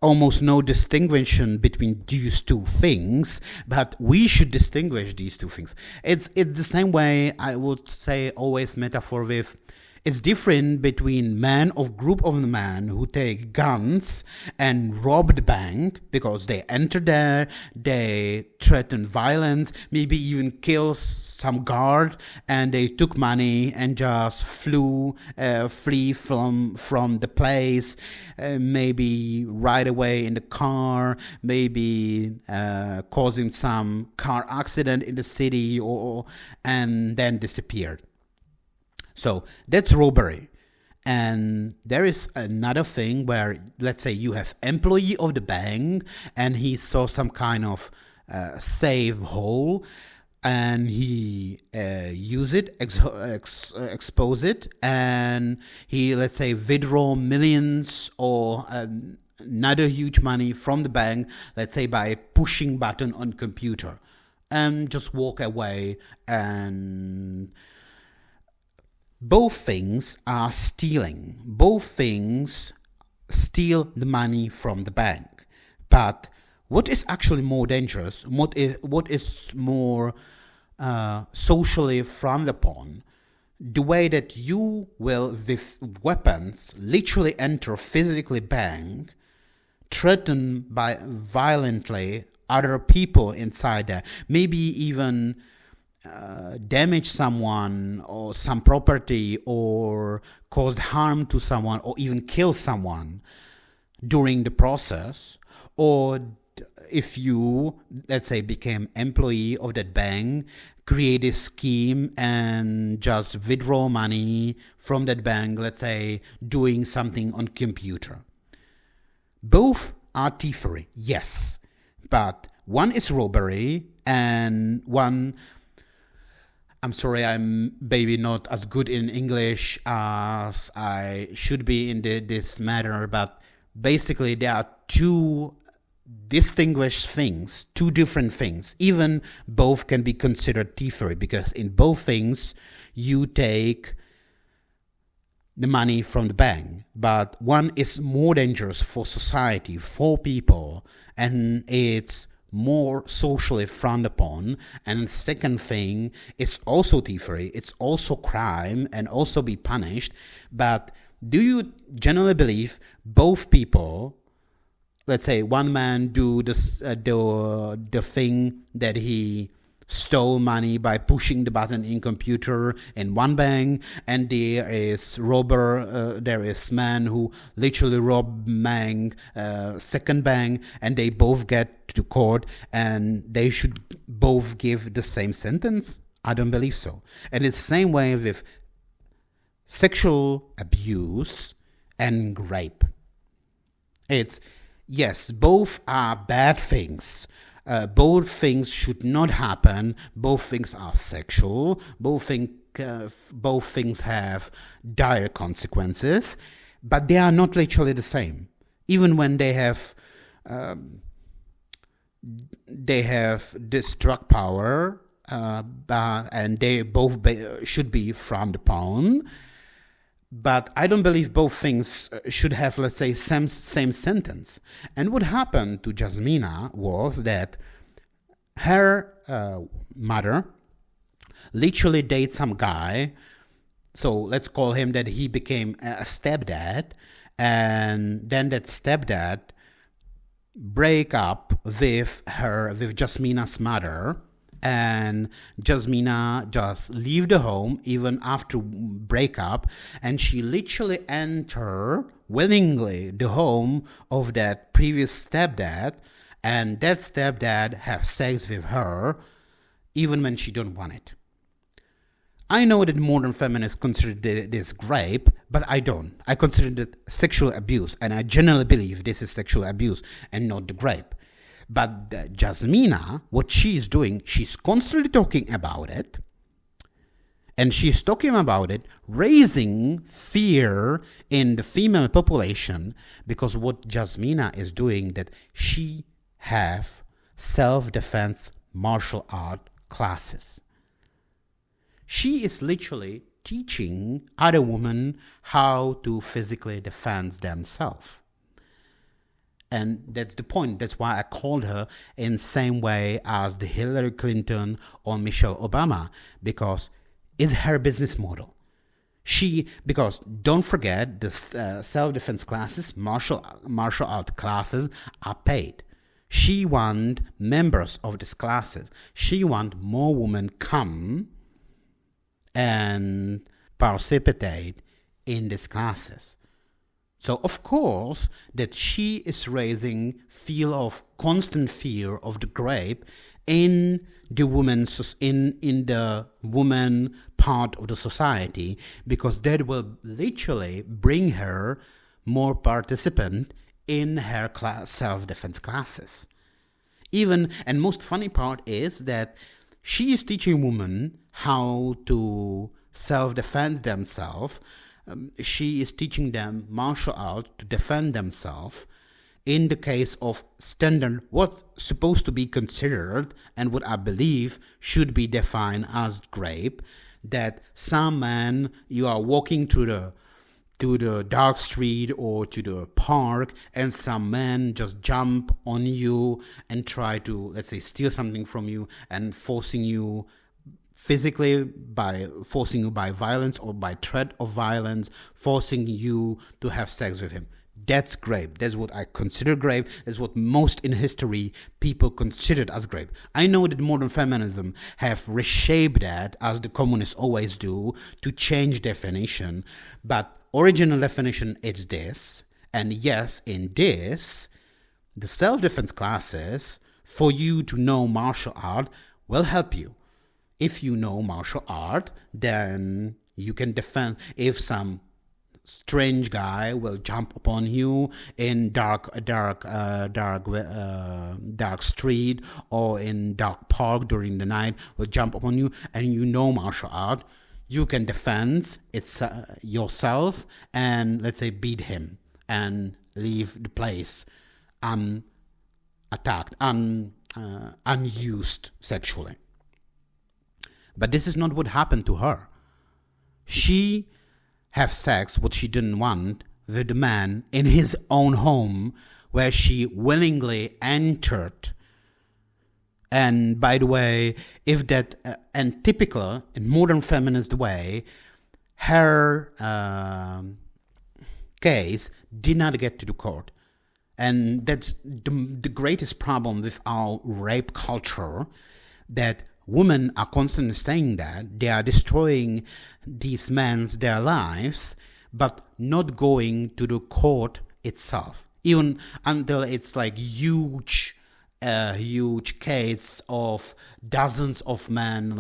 [SPEAKER 1] almost no distinction between these two things, but we should distinguish these two things. It's the same way I would say always metaphor with, it's different between men of group of men who take guns and rob the bank because they enter there, they threaten violence, maybe even kill some guard, and they took money and just flee from the place, maybe right away in the car, maybe causing some car accident in the city, and then disappeared. So that's robbery. And there is another thing where, let's say you have employee of the bank and he saw some kind of safe hole and he use it, expose it, and he, let's say, withdraw millions or another huge money from the bank, let's say by pushing button on computer, and just walk away. And both things are stealing. Both things steal the money from the bank. But what is actually more dangerous, what is more socially frowned upon, the way that you will, with weapons, literally enter physically bank, threaten by violently other people inside there, maybe even damage someone or some property, or cause harm to someone, or even kill someone during the process. Or if you, let's say, became employee of that bank, create a scheme and just withdraw money from that bank, let's say doing something on computer. Both are thievery, yes, but one is robbery and one, I'm sorry, I'm maybe not as good in English as I should be in this matter, but basically there are two distinguished things, two different things. Even both can be considered thievery, because in both things you take the money from the bank, but one is more dangerous for society, for people, and it's more socially frowned upon. And the second thing is also thievery, it's also crime and also be punished. But do you generally believe both people, let's say one man do this, the thing that he stole money by pushing the button in computer in one bank, and there is man who literally robbed second bank, and they both get to court and they should both give the same sentence? I don't believe so. And it's the same way with sexual abuse and rape. It's, yes, both are bad things. Both things should not happen. Both things are sexual. Both things have dire consequences, but they are not literally the same. Even when they have destruct power, and they both should be frowned upon. But I don't believe both things should have, let's say, same sentence. And what happened to Jasmina was that her mother literally dated some guy. So let's call him that he became a stepdad. And then that stepdad break up with Jasmina's mother. And Jasmina just leave the home even after breakup, and she literally enter willingly the home of that previous stepdad, and that stepdad have sex with her even when she don't want it. I know that modern feminists consider this rape, but I don't. I consider it sexual abuse, and I generally believe this is sexual abuse and not the rape. But Jasmina, what she's doing, she's constantly talking about it. And she's talking about it, raising fear in the female population, because what Jasmina is doing, that she have self-defense martial art classes. She is literally teaching other women how to physically defend themselves. And that's the point. That's why I called her in the same way as the Hillary Clinton or Michelle Obama, because it's her business model. Because don't forget, the self-defense classes, martial art classes are paid. She want members of these classes. She want more women come and participate in these classes. So of course that she is raising constant fear of the rape in the woman part of the society, because that will literally bring her more participant in her self-defense classes. And most funny part is that she is teaching women how to self-defend themselves. She is teaching them martial arts to defend themselves in the case of standard, what's supposed to be considered and what I believe should be defined as rape, that some man, you are walking to the dark street or to the park, and some man just jump on you and try to, let's say, steal something from you and forcing you physically, by forcing you by violence or by threat of violence, forcing you to have sex with him. That's rape. That's what I consider rape. That's what most in history people considered as rape. I know that modern feminism have reshaped that, as the communists always do, to change definition. But original definition is this. And yes, in this, the self-defense classes, for you to know martial art, will help you. If you know martial art, then you can defend. If some strange guy will jump upon you in dark street or in dark park during the night, will jump upon you, and you know martial art, you can defend yourself and, let's say, beat him and leave the place unattacked, unused sexually. But this is not what happened to her. She have sex, what she didn't want, with the man in his own home, where she willingly entered. And by the way, if that, and typical in modern feminist way, her case did not get to the court. And that's the greatest problem with our rape culture, that women are constantly saying that they are destroying these men's their lives, but not going to the court itself, even until it's like huge case of dozens of men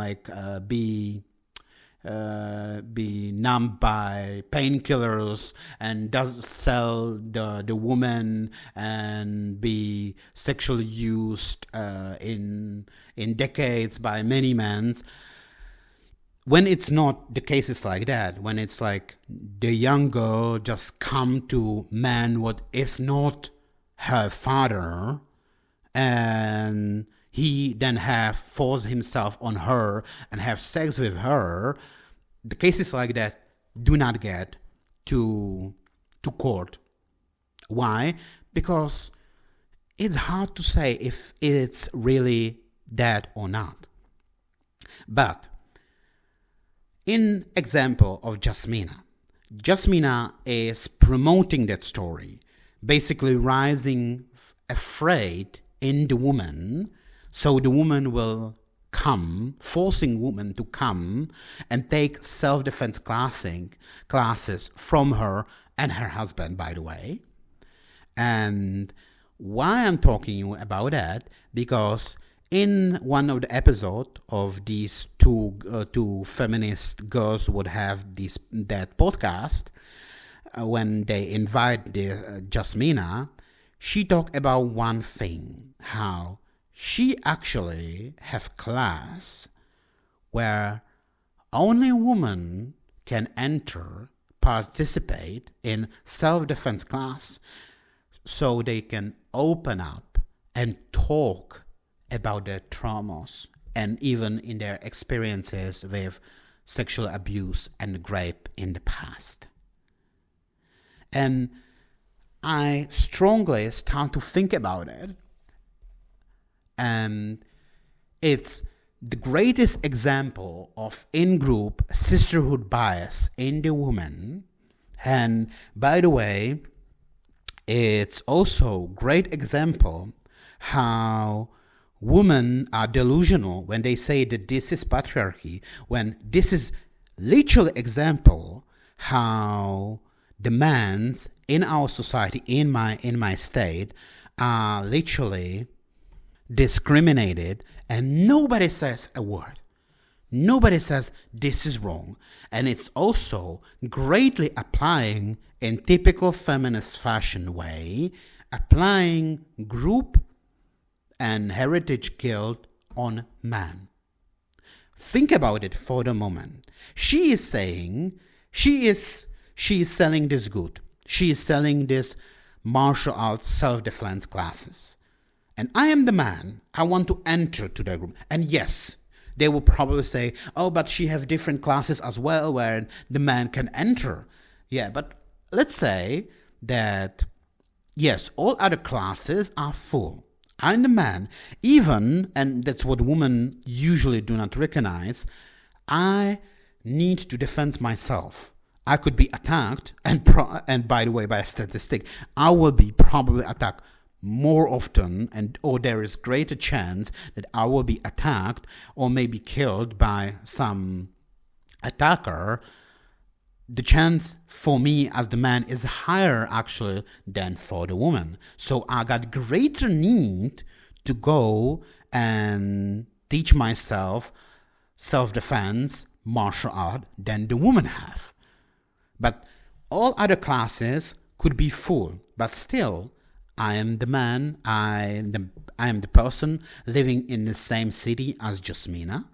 [SPEAKER 1] be numbed by painkillers and does sell the woman and be sexually used in decades by many men. When it's not the cases like that, when it's like the young girl just come to man what is not her father, and he then have forced himself on her and have sex with her, the cases like that do not get to court. Why? Because it's hard to say if it's really that or not. But in example of Jasmina is promoting that story, basically rising afraid in the woman, so the woman will come, forcing women to come and take self-defense classes from her and her husband, by the way. And why I'm talking you about that, because in one of the episodes of these two feminist girls would have that podcast, when they invite Jasmina, she talked about one thing, how she actually have class where only women can participate in self-defense class, so they can open up and talk about their traumas and even in their experiences with sexual abuse and rape in the past. And I strongly start to think about it, and it's the greatest example of in-group sisterhood bias in the woman. And by the way, it's also a great example how women are delusional when they say that this is patriarchy, when this is literal example how the men in our society, in my state, are literally discriminated, and nobody says a word. Nobody says this is wrong. And it's also greatly applying in typical feminist fashion way, applying group and heritage guilt on man. Think about it for the moment. She is saying she is selling this good. She is selling this martial arts self-defense classes. And I am the man. I want to enter to their group. And yes, they will probably say, oh, but she have different classes as well where the man can enter. Yeah, but let's say that, yes, all other classes are full. I'm the man. Even, and that's what women usually do not recognize, I need to defend myself. I could be attacked, and by the way, by a statistic, I will be probably attacked more often, or there is greater chance that I will be attacked or maybe killed by some attacker. The chance for me as the man is higher actually than for the woman. So I got greater need to go and teach myself self-defense, martial art than the woman have. But all other classes could be full, but still I am the man, I am the person living in the same city as Jasmina,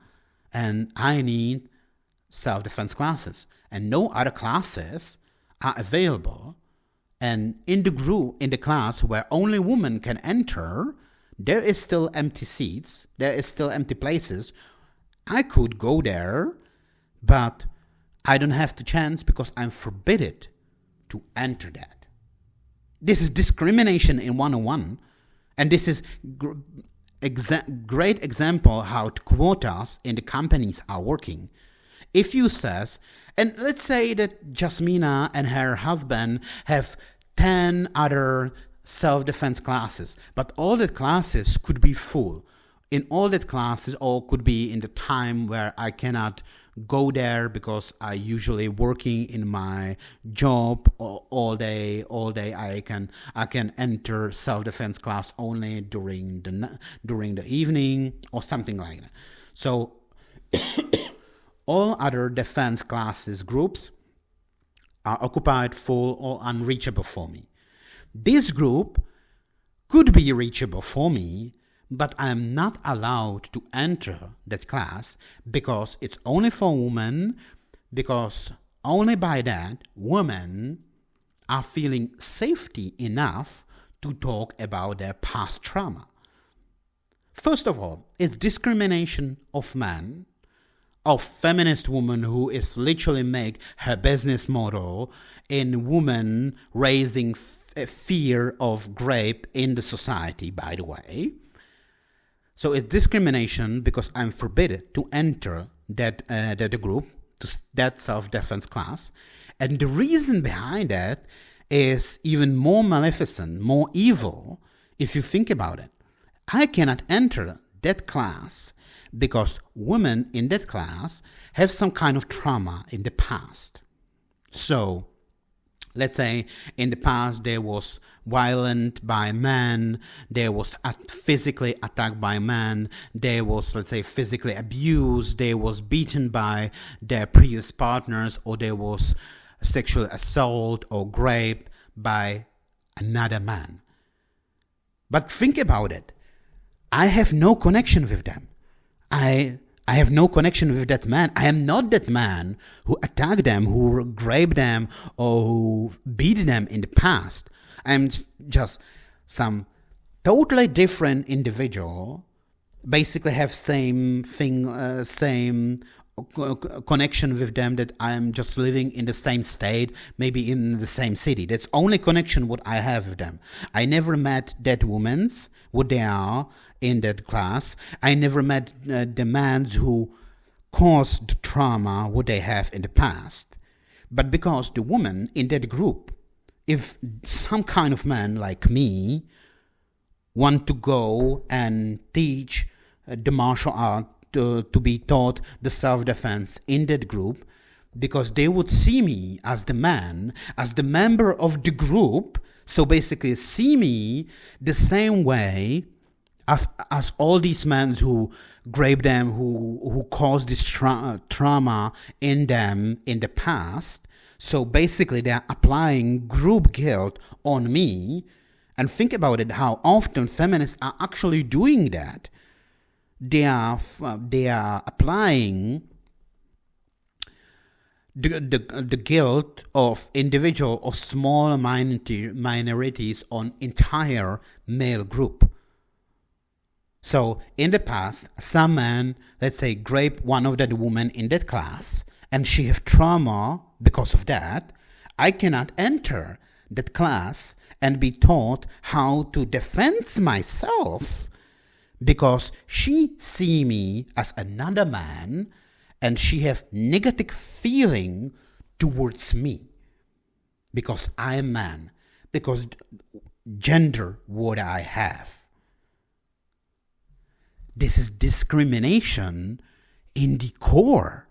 [SPEAKER 1] and I need self-defense classes. And no other classes are available. And in the group, in the class where only women can enter, there is still empty seats, there is still empty places. I could go there, but I don't have the chance because I'm forbidden to enter that. This is discrimination in 101, and this is great example how quotas in the companies are working. If you says, and let's say that Jasmina and her husband have 10 other self-defense classes, but all the classes could be full. in all that classes, or could be in the time where I cannot go there because I usually working in my job all day. I can enter self-defense class only during the evening or something like that. So all other defense classes groups are occupied, full, or unreachable for me. This group could be reachable for me, but I am not allowed to enter that class because it's only for women, because only by that women are feeling safety enough to talk about their past trauma. First of all, it's discrimination of men, of feminist woman who is literally make her business model in women raising fear of rape in the society, by the way. So it's discrimination because I'm forbidden to enter that group, to that self-defense class. And the reason behind that is even more maleficent, more evil, if you think about it. I cannot enter that class because women in that class have some kind of trauma in the past. So let's say in the past there was violent by men, there was physically attacked by men, there was, let's say, physically abused, there was beaten by their previous partners, or there was sexual assault or rape by another man. But think about it. I have no connection with them. I have no connection with that man. I am not that man who attacked them, who raped them, or who beat them in the past. I am just some totally different individual. Basically, have same thing, same connection with them. That I am just living in the same state, maybe in the same city. That's only connection what I have with them. I never met that women's what they are in that class. I never met the men who caused the trauma what they have in the past. But because the woman in that group, if some kind of man like me want to go and teach the martial art to be taught the self-defense in that group, because they would see me as the man, as the member of the group, so basically see me the same way as all these men who raped them, who caused this trauma in them in the past. So basically they are applying group guilt on me. And think about it, how often feminists are actually doing that. They are applying the guilt of individual or small minorities on entire male group. So in the past, some man, let's say, raped one of that women in that class, and she have trauma because of that. I cannot enter that class and be taught how to defend myself because she see me as another man and she have negative feeling towards me because I am man, because gender what I have. This is discrimination in the core,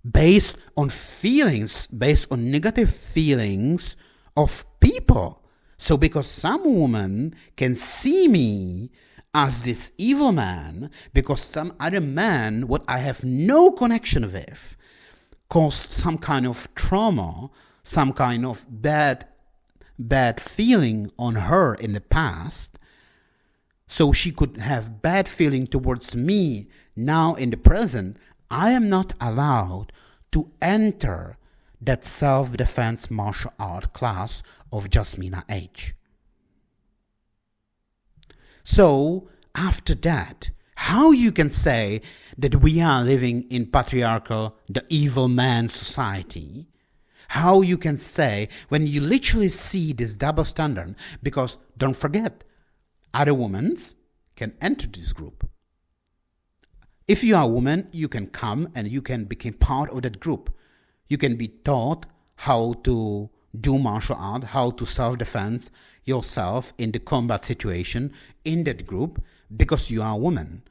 [SPEAKER 1] based on feelings, based on negative feelings of people. So because some woman can see me as this evil man, because some other man, what I have no connection with, caused some kind of trauma, some kind of bad feeling on her in the past, so she could have bad feeling towards me now in the present, I am not allowed to enter that self-defense martial art class of Jasmina H. So, after that, how you can say that we are living in patriarchal, the evil man society? How you can say, when you literally see this double standard, because don't forget, other women can enter this group. If you are a woman, you can come and you can become part of that group. You can be taught how to do martial art, how to self-defend yourself in the combat situation in that group, because you are a woman,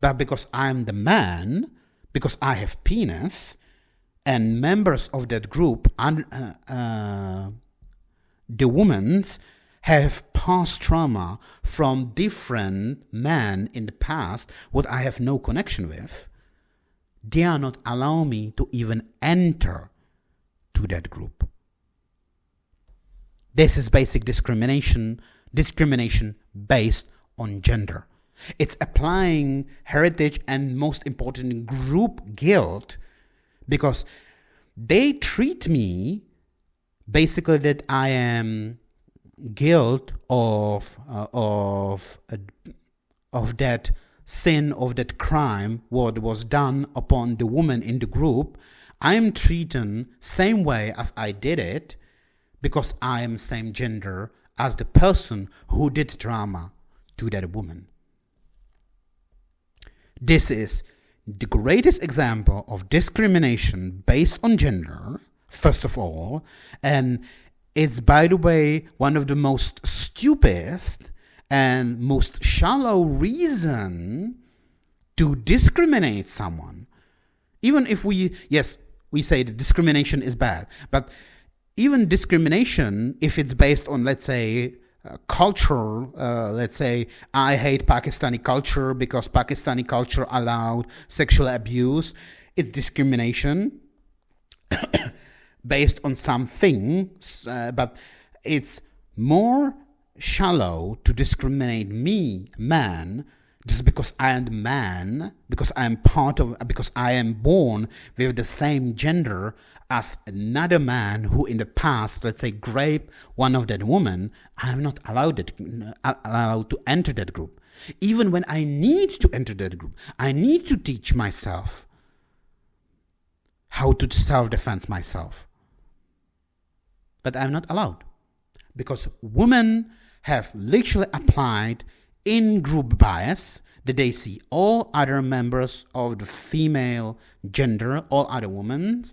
[SPEAKER 1] but because I'm the man, because I have penis, and members of that group, the women's, have past trauma from different men in the past, what I have no connection with, they are not allowing me to even enter to that group. This is basic discrimination based on gender. It's applying heritage and, most importantly, group guilt, because they treat me basically that I am guilt of that sin, of that crime, what was done upon the woman in the group. I am treated same way as I did it, because I am same gender as the person who did drama to that woman. This is the greatest example of discrimination based on gender, first of all, and it's, by the way, one of the most stupidest and most shallow reason to discriminate someone. Even if we say that discrimination is bad, but even discrimination, if it's based on, let's say, culture, let's say I hate Pakistani culture because Pakistani culture allowed sexual abuse, it's discrimination based on something, but it's more shallow to discriminate me, man, just because I am the man, because I am born with the same gender as another man who in the past, let's say, raped one of that woman. I am not allowed to enter that group. Even when I need to enter that group, I need to teach myself how to self-defend myself. But I'm not allowed, because women have literally applied in-group bias that they see all other members of the female gender, all other women,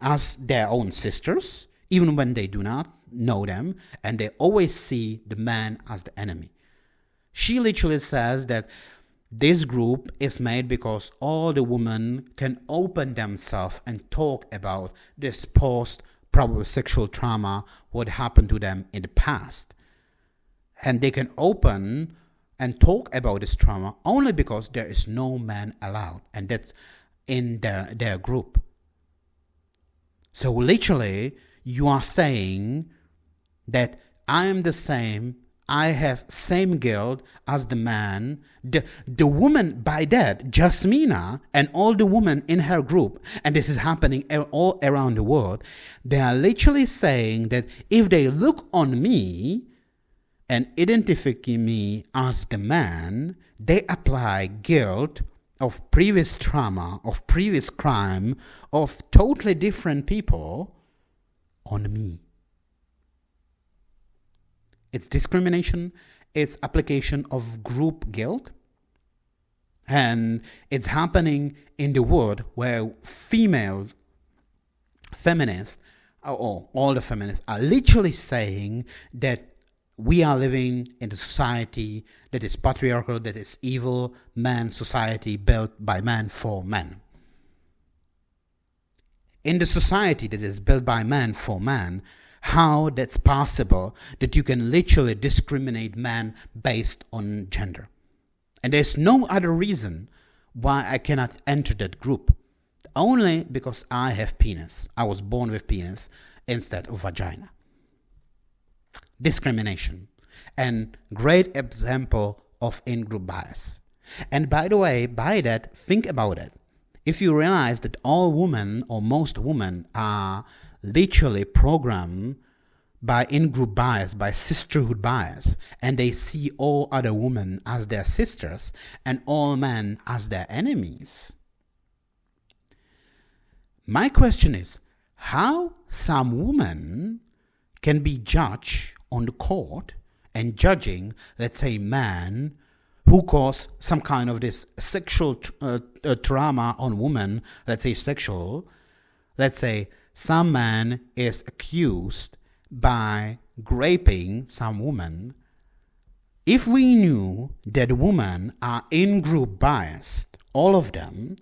[SPEAKER 1] as their own sisters, even when they do not know them, and they always see the man as the enemy. She literally says that this group is made because all the women can open themselves and talk about this probably sexual trauma, what happened to them in the past. And they can open and talk about this trauma only because there is no man allowed, and that's in their group. So literally, you are saying that I am the same, I have same guilt as the man. The woman by that, Jasmina, and all the women in her group, and this is happening all around the world, they are literally saying that if they look on me and identify me as the man, they apply guilt of previous trauma, of previous crime, of totally different people on me. It's discrimination, it's application of group guilt, and it's happening in the world where female feminists, or all the feminists, are literally saying that we are living in a society that is patriarchal, that is evil, man society built by man for man. In the society that is built by man for man, how that's possible that you can literally discriminate man based on gender? And there's no other reason why I cannot enter that group. Only because I have penis. I was born with penis instead of vagina. Discrimination, and great example of in-group bias. And by the way, by that, think about it. If you realize that all women or most women are literally programmed by in-group bias, by sisterhood bias, and they see all other women as their sisters and all men as their enemies, my question is, how some women can be judged on the court and judging, let's say, man who caused some kind of this sexual trauma on woman, let's say sexual, let's say some man is accused by raping some woman, If we knew that women are in-group biased, all of them,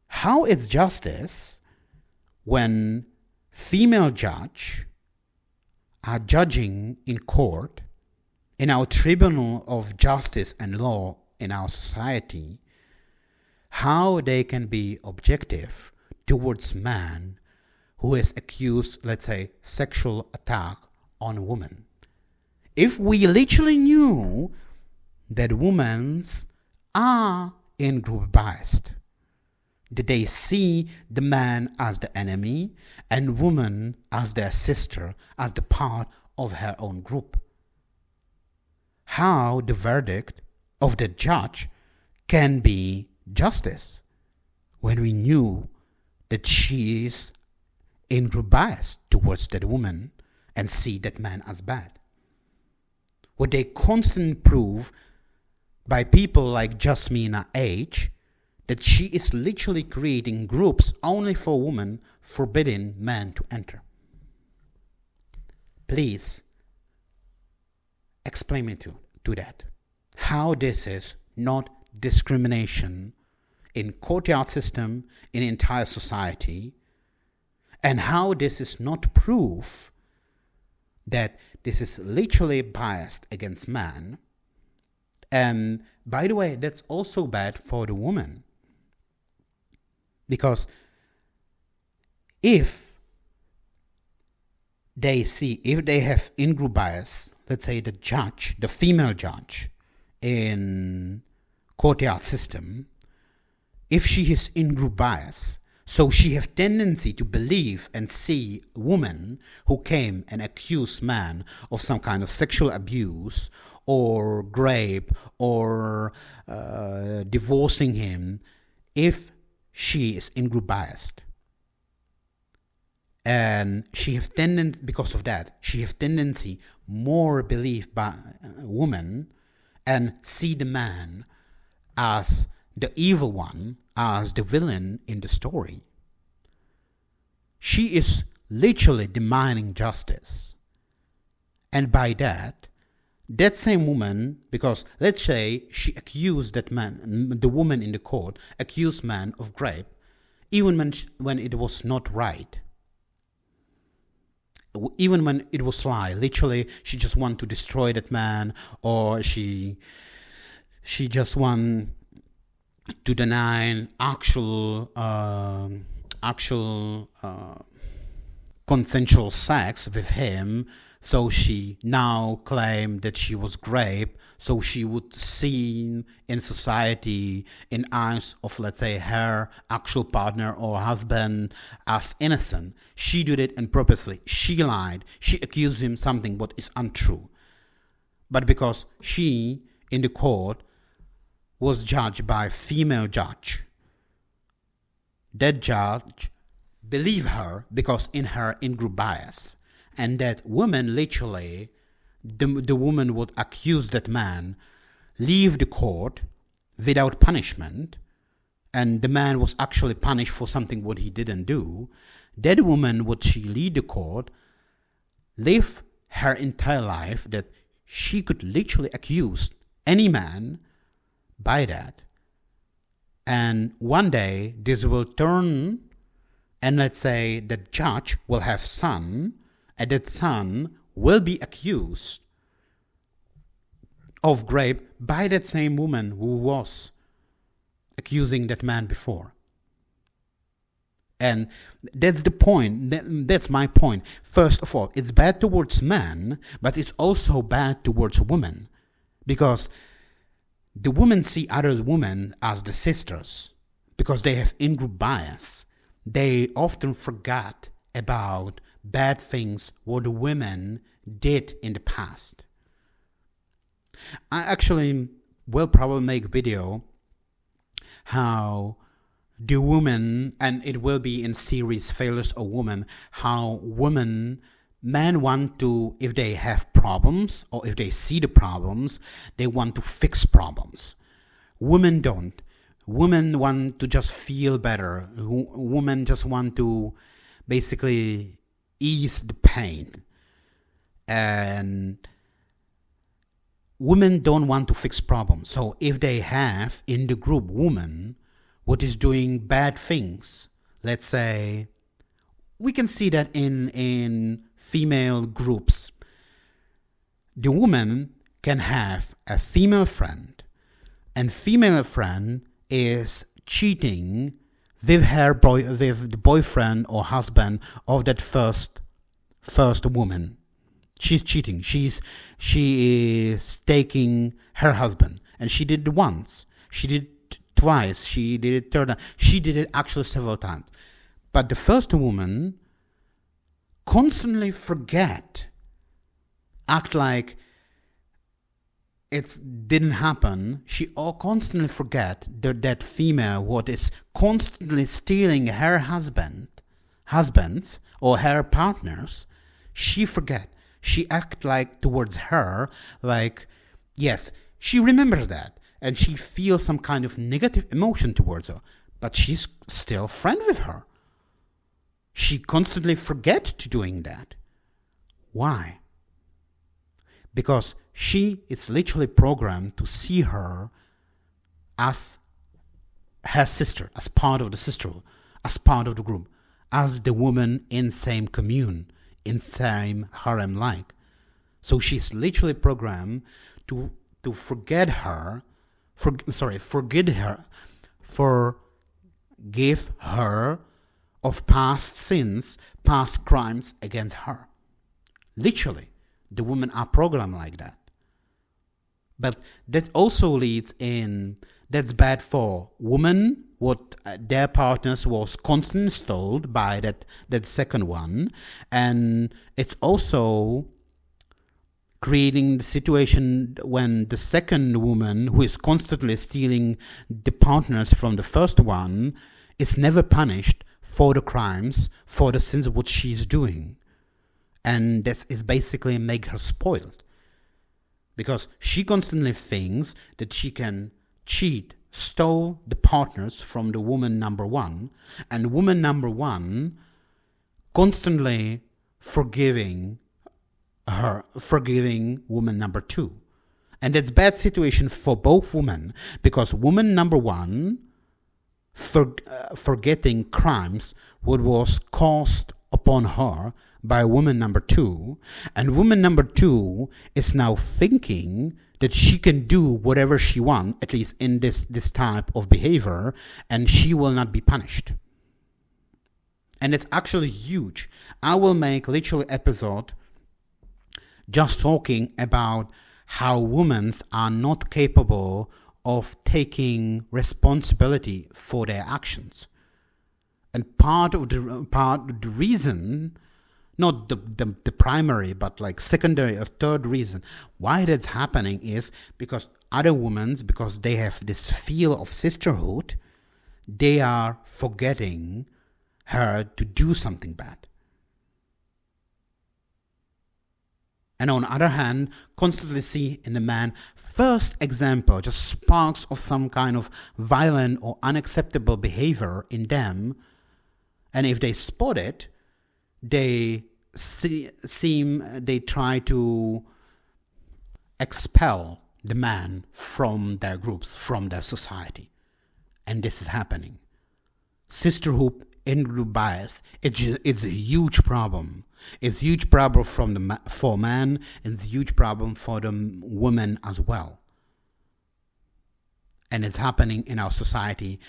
[SPEAKER 1] how is justice when female judge are judging in court, in our tribunal of justice and law in our society, how they can be objective towards man who is accused, let's say, sexual attack on a woman? If we literally knew that women are in-group biased, that they see the man as the enemy and woman as their sister, as the part of her own group, how the verdict of the judge can be justice when we knew that she is in-group biased towards that woman and see that man as bad? What they constantly prove by people like Jasmina H, that she is literally creating groups only for women, forbidding men to enter. Please explain me to that. How this is not discrimination in courtyard system, in entire society, and how this is not proof that this is literally biased against man. And by the way, that's also bad for the woman. Because if they have in-group bias, let's say the judge, the female judge in courtyard system, if she is in-group bias, so she has tendency to believe and see a woman who came and accused man of some kind of sexual abuse or rape or divorcing him, if she is in-group biased. And she has tendency, because of that, she has tendency more believe by a woman and see the man as the evil one, as the villain in the story. She is literally demanding justice. And by that same woman, because let's say she accused that man, the woman in the court, accused man of rape, even when it was not right. Even when it was lie, literally she just want to destroy that man, or she just want to deny actual consensual sex with him. So she now claimed that she was raped, so she would see in society, in eyes of, let's say, her actual partner or husband as innocent. She did it and purposely. She lied. She accused him something what is untrue. But because she, in the court, was judged by a female judge, that judge believed her because in her in-group bias. And that woman literally, the woman would accuse that man, leave the court without punishment, and the man was actually punished for something what he didn't do. That woman would she leave the court, live her entire life that she could literally accuse any man by that. And one day this will turn, and let's say the judge will have son, and that son will be accused of rape by that same woman who was accusing that man before. And that's the point. That's my point. First of all, it's bad towards men, but it's also bad towards women, because the women see other women as the sisters because they have in-group bias. They often forgot about bad things what the women did in the past. I actually will probably make a video how the woman, and it will be in series Failures of Women, how men want to, if they have problems or if they see the problems, they want to fix problems. Women don't. Women want to just feel better. Women just want to basically ease the pain. And women don't want to fix problems. So if they have in the group woman what is doing bad things, let's say, we can see that in female groups. The woman can have a female friend, and female friend is cheating with with the boyfriend or husband of that first woman. She's cheating. She is taking her husband, and she did it once. She did it twice. She did it third time. She did it actually several times. But the first woman constantly act like it didn't happen. She constantly forget that female what is constantly stealing her husbands or her partners. She forget. She act like towards her like, yes, she remembers that, and she feels some kind of negative emotion towards her, but she's still friend with her. She constantly forget to doing that. Why? Because she is literally programmed to see her as her sister, as part of the sisterhood, as part of the group, as the woman in same commune, in same harem-like. So she's literally programmed to forgive her of past sins, past crimes against her. Literally, the women are programmed like that. But that also leads in, that's bad for women, what their partners was constantly told by that second one. And it's also creating the situation when the second woman, who is constantly stealing the partners from the first one, is never punished for the crimes, for the sins what she's doing. And that is basically make her spoiled. Because she constantly thinks that she can cheat, stole the partners from the woman number one, and woman number one constantly forgiving woman number two. And that's bad situation for both women, because woman number one forgetting crimes what was caused upon her by woman number two, and woman number two is now thinking that she can do whatever she wants, at least in this type of behavior, and she will not be punished. And it's actually huge. I will make literally episode just talking about how women are not capable of taking responsibility for their actions. And part of the reason, not the primary, but like secondary or third reason why that's happening is because other women, because they have this feel of sisterhood, they are forgetting her to do something bad. And on the other hand, constantly see in the man first example, just sparks of some kind of violent or unacceptable behavior in them. And if they spot it, they try to expel the man from their groups, from their society. And this is happening. Sisterhood in group bias, it's a huge problem. It's a huge problem for men, and it's a huge problem for the women as well. And it's happening in our society,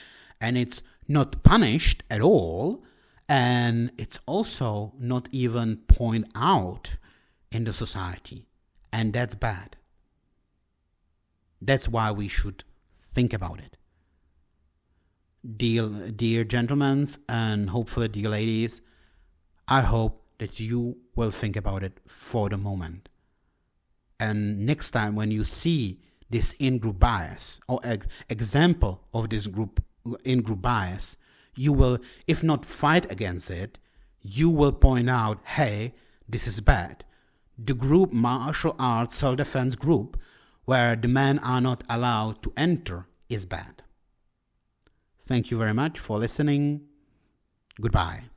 [SPEAKER 1] and it's not punished at all, and it's also not even pointed out in the society, and that's bad. That's why we should think about it. Dear gentlemen, and hopefully dear ladies, I hope that you will think about it for the moment. And next time when you see this in-group bias or example of this in-group bias, you will, if not fight against it, you will point out, hey, this is bad. The group martial arts self-defense group where the men are not allowed to enter is bad. Thank you very much for listening. Goodbye.